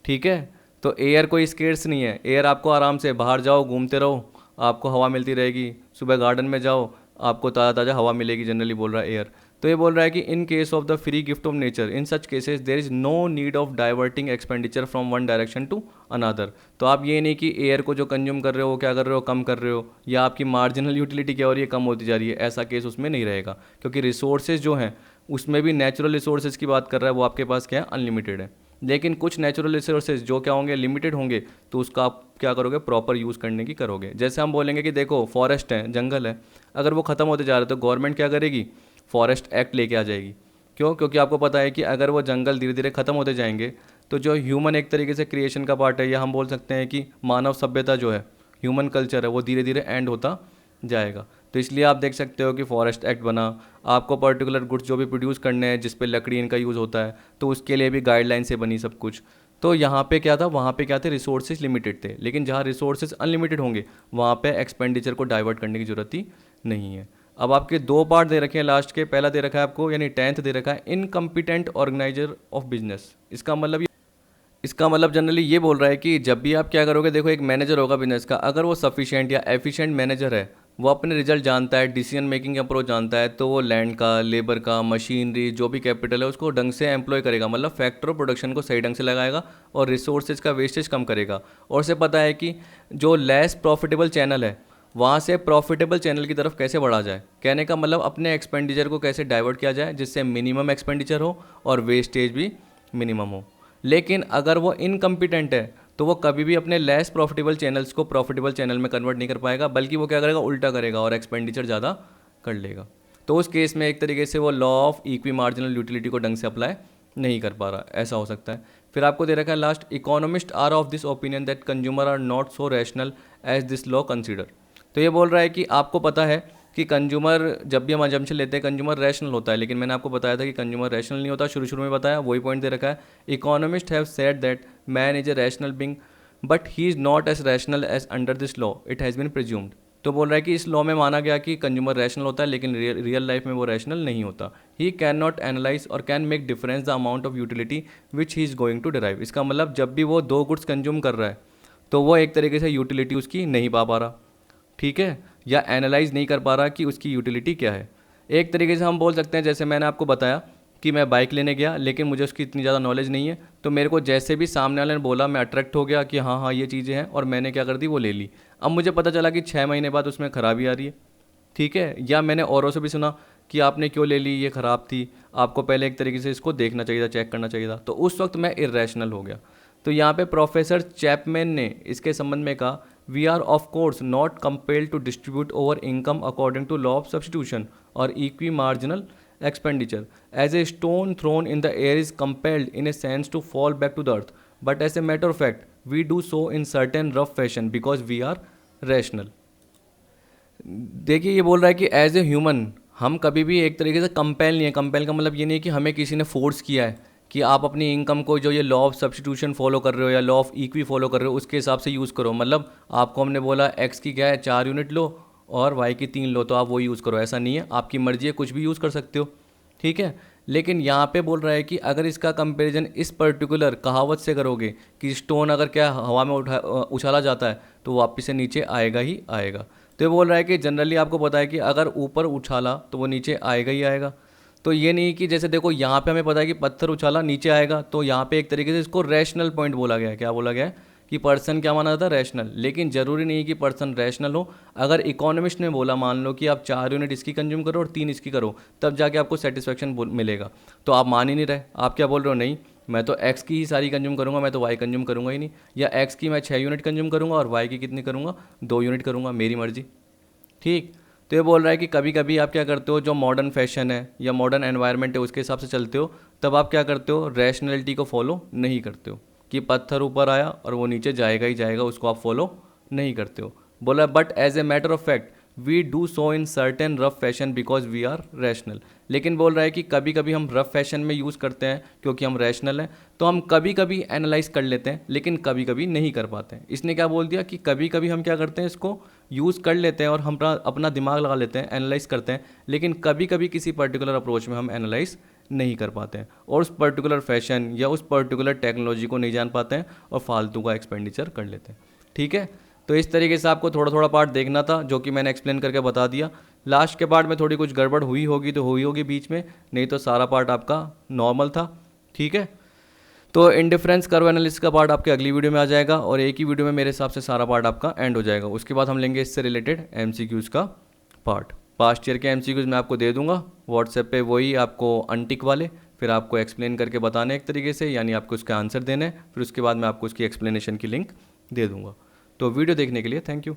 Speaker 1: ठीक है। तो एयर कोई स्केर्स नहीं है, एयर आपको आराम से बाहर जाओ घूमते रहो आपको हवा मिलती रहेगी, सुबह गार्डन में जाओ आपको ताज़ा ताज़ा हवा मिलेगी, जनरली बोल रहा है एयर। तो ये बोल रहा है कि in case of the free gift of nature in such cases there is no need of diverting expenditure from one direction to another. तो आप ये नहीं कि एयर को जो कंज्यूम कर रहे हो वो क्या कर रहे हो, कम कर रहे हो, या आपकी मार्जिनल यूटिलिटी क्या हो रही है, कम होती जा रही है, ऐसा केस उसमें नहीं रहेगा, क्योंकि रिसोर्सेज जो हैं उसमें भी नेचुरल रिसोर्सेज की बात कर रहा है, वो आपके पास क्या है, अनलिमिटेड है। लेकिन कुछ नेचुरल रिसोर्सेज जो क्या होंगे, लिमिटेड होंगे, तो उसका आप क्या करोगे, प्रॉपर यूज़ करने की करोगे। जैसे हम बोलेंगे कि देखो फॉरेस्ट है, जंगल है, अगर वो ख़त्म होते जा रहे हैं तो गवर्नमेंट क्या करेगी, फॉरेस्ट एक्ट लेके आ जाएगी। क्यों? क्योंकि आपको पता है कि अगर वो जंगल धीरे धीरे ख़त्म होते जाएंगे तो जो ह्यूमन एक तरीके से क्रिएशन का पार्ट है, या हम बोल सकते हैं कि मानव सभ्यता जो है, ह्यूमन कल्चर है, वो धीरे धीरे एंड होता जाएगा। तो इसलिए आप देख सकते हो कि फॉरेस्ट एक्ट बना, आपको पर्टिकुलर गुड्स जो भी प्रोड्यूस करने हैं जिस पे लकड़ी इनका यूज़ होता है तो उसके लिए भी गाइडलाइन से बनी सब कुछ। तो यहाँ पे क्या था, वहाँ पे क्या थे, रिसोर्सेज लिमिटेड थे, लेकिन जहाँ रिसोर्सेज अनलिमिटेड होंगे वहाँ पे एक्सपेंडिचर को डाइवर्ट करने की ज़रूरत ही नहीं है। अब आपके 2 पार्ट दे रखे हैं लास्ट के, पहला दे रखा है आपको यानी 10th दे रखा है इनकम्पिटेंट ऑर्गेनाइजर ऑफ बिजनेस। इसका मतलब जनरली ये बोल रहा है कि जब भी आप क्या करोगे, देखो एक मैनेजर होगा बिजनेस का, अगर वो सफिशिएंट या एफिशिएंट मैनेजर है, वो अपने रिजल्ट जानता है, डिसीजन मेकिंग अप्रोच जानता है, तो वो लैंड का, लेबर का, मशीनरी जो भी कैपिटल है उसको ढंग से एम्प्लॉय करेगा, मतलब फैक्टर ऑफ प्रोडक्शन को सही ढंग से लगाएगा और रिसोर्सेज का वेस्टेज कम करेगा। और उसे पता है कि जो लेस प्रॉफिटेबल चैनल है वहाँ से प्रॉफिटेबल चैनल की तरफ कैसे बढ़ा जाए। कहने का मतलब अपने एक्सपेंडिचर को कैसे डाइवर्ट किया जाए जिससे मिनिमम एक्सपेंडिचर हो और वेस्टेज भी मिनिमम हो। लेकिन अगर वो इनकम्पिटेंट है तो वो कभी भी अपने लेस प्रॉफिटेबल चैनल्स को प्रॉफिटेबल चैनल में कन्वर्ट नहीं कर पाएगा, बल्कि वो क्या करेगा, उल्टा करेगा और एक्सपेंडिचर ज़्यादा कर लेगा। तो उस केस में एक तरीके से वो law of equi marginal utility को ढंग से अप्लाई नहीं कर पा रहा, ऐसा हो सकता है। फिर आपको दे रखा है last, economist are of this opinion that consumer are not so rational as this law consider. तो ये बोल रहा है कि आपको पता है कि कंज्यूमर, जब भी हम अजम्पशन लेते हैं कंज्यूमर रैशनल होता है, लेकिन मैंने आपको बताया था कि कंज्यूमर रैशनल नहीं होता, शुरू में बताया, वही पॉइंट दे रखा है। Economist have said that man is a rational being but he is not as rational as under this law it has been presumed. तो बोल रहा है कि इस लॉ में माना गया कि कंज्यूमर रैशनल होता है, लेकिन रियल लाइफ में वो रैशनल नहीं होता। He can not analyze or can make difference the amount of utility which he is going to derive. इसका मतलब जब भी वो 2 गुड्स कंज्यूम कर रहा है तो वो एक तरीके से यूटिलिटी उसकी नहीं पा रहा, ठीक है, या एनालाइज नहीं कर पा रहा कि उसकी यूटिलिटी क्या है। एक तरीके से हम बोल सकते हैं, जैसे मैंने आपको बताया कि मैं बाइक लेने गया लेकिन मुझे उसकी इतनी ज़्यादा नॉलेज नहीं है, तो मेरे को जैसे भी सामने वाले ने बोला मैं अट्रैक्ट हो गया कि हाँ हाँ ये चीज़ें हैं, और मैंने क्या कर दी, वो ले ली। अब मुझे पता चला कि 6 महीने बाद उसमें ख़राबी आ रही है, ठीक है, या मैंने औरों से भी सुना कि आपने क्यों ले ली, ये ख़राब थी, आपको पहले एक तरीके से इसको देखना चाहिए था, चेक करना चाहिए था। तो उस वक्त मैं इर्रेशनल हो गया। तो यहाँ पे प्रोफेसर चैपमैन ने इसके संबंध में कहा, we are of course not compelled to distribute over income according to law of substitution or equi marginal expenditure as a stone thrown in the air is compelled in a sense to fall back to the earth, but as a matter of fact we do so in certain rough fashion because we are rational. देखिए ये बोल रहा है कि as a human हम कभी भी एक तरीके से कंपेल नहीं है। कंपेल का मतलब ये नहीं है कि हमें किसी ने फोर्स किया है कि आप अपनी इनकम को जो ये लॉ ऑफ सब्स्टिट्यूशन फॉलो कर रहे हो या लॉ ऑफ इक्वी फॉलो कर रहे हो उसके हिसाब से यूज़ करो। मतलब आपको हमने बोला एक्स की क्या है 4 यूनिट लो और वाई की 3 लो तो आप वो यूज़ करो, ऐसा नहीं है, आपकी मर्जी है, कुछ भी यूज़ कर सकते हो। ठीक है, लेकिन यहाँ पे बोल रहा है कि अगर इसका कंपैरिजन इस पर्टिकुलर कहावत से करोगे कि स्टोन अगर क्या हवा में उछाला जाता है तो वापस से नीचे आएगा ही आएगा। तो ये बोल रहा है कि जनरली आपको पता है कि अगर ऊपर उछाला तो वो नीचे आएगा ही आएगा। तो ये नहीं कि जैसे देखो यहाँ पे हमें पता है कि पत्थर उछाला नीचे आएगा, तो यहाँ पे एक तरीके से इसको रैशनल पॉइंट बोला गया है। क्या बोला गया है कि पर्सन क्या माना जाता है, रैशनल। लेकिन ज़रूरी नहीं है कि पर्सन रैशनल हो। अगर इकोनॉमिस्ट ने बोला मान लो कि आप 4 यूनिट इसकी कंज्यूम करो और 3 इसकी करो, तब जाके आपको सेटिस्फेक्शन मिलेगा। तो आप मान ही नहीं रहे, आप क्या बोल रहे हो, नहीं मैं तो एक्स की ही सारी कंज्यूम करूंगा, मैं तो वाई कंज्यूम करूंगा ही नहीं, या एक्स की मैं 6 यूनिट कंज्यूम करूंगा और वाई की कितनी करूंगा, 2 यूनिट करूंगा, मेरी मर्जी। ठीक। तो ये बोल रहा है कि कभी कभी आप क्या करते हो, जो मॉडर्न फैशन है या मॉडर्न एनवायरनमेंट है उसके हिसाब से चलते हो, तब आप क्या करते हो, रैशनैलिटी को फॉलो नहीं करते हो कि पत्थर ऊपर आया और वो नीचे जाएगा ही जाएगा, उसको आप फॉलो नहीं करते हो। बोला but as a matter of fact we do so in certain rough fashion because we are rational. लेकिन बोल रहा है कि कभी कभी हम रफ फैशन में यूज़ करते हैं क्योंकि हम रैशनल हैं, तो हम कभी कभी एनालाइज कर लेते हैं लेकिन कभी कभी नहीं कर पाते हैं। इसने क्या बोल दिया कि कभी कभी हम क्या करते हैं, इसको यूज़ कर लेते हैं और हम अपना दिमाग लगा लेते हैं, एनालाइज करते हैं, लेकिन कभी कभी किसी पर्टिकुलर अप्रोच में हम एनालाइज नहीं कर पाते हैं और उस पर्टिकुलर फैशन या उस पर्टिकुलर टेक्नोलॉजी को नहीं जान पाते हैं और फालतू का एक्सपेंडिचर कर लेते हैं। ठीक है, तो इस तरीके से आपको थोड़ा थोड़ा पार्ट देखना था जो कि मैंने एक्सप्लेन करके बता दिया। लास्ट के पार्ट में थोड़ी कुछ गड़बड़ हुई होगी तो हुई होगी बीच में, नहीं तो सारा पार्ट आपका नॉर्मल था। ठीक है, तो इंडिफरेंस कर्व एनालिसिस का पार्ट आपके अगली वीडियो में आ जाएगा और एक ही वीडियो में मेरे हिसाब से सारा पार्ट आपका एंड हो जाएगा। उसके बाद हम लेंगे इससे रिलेटेड एमसीक्यूज़ का पार्ट। पास्ट ईयर के एमसीक्यूज़ मैं आपको दे दूंगा व्हाट्सएप पे, वही आपको अनटिक वाले, फिर आपको एक्सप्लेन करके बताने एक तरीके से, यानी आपको उसका आंसर देना है, फिर उसके बाद मैं आपको उसकी एक्सप्लेनेशन की लिंक दे दूंगा। तो वीडियो देखने के लिए थैंक यू।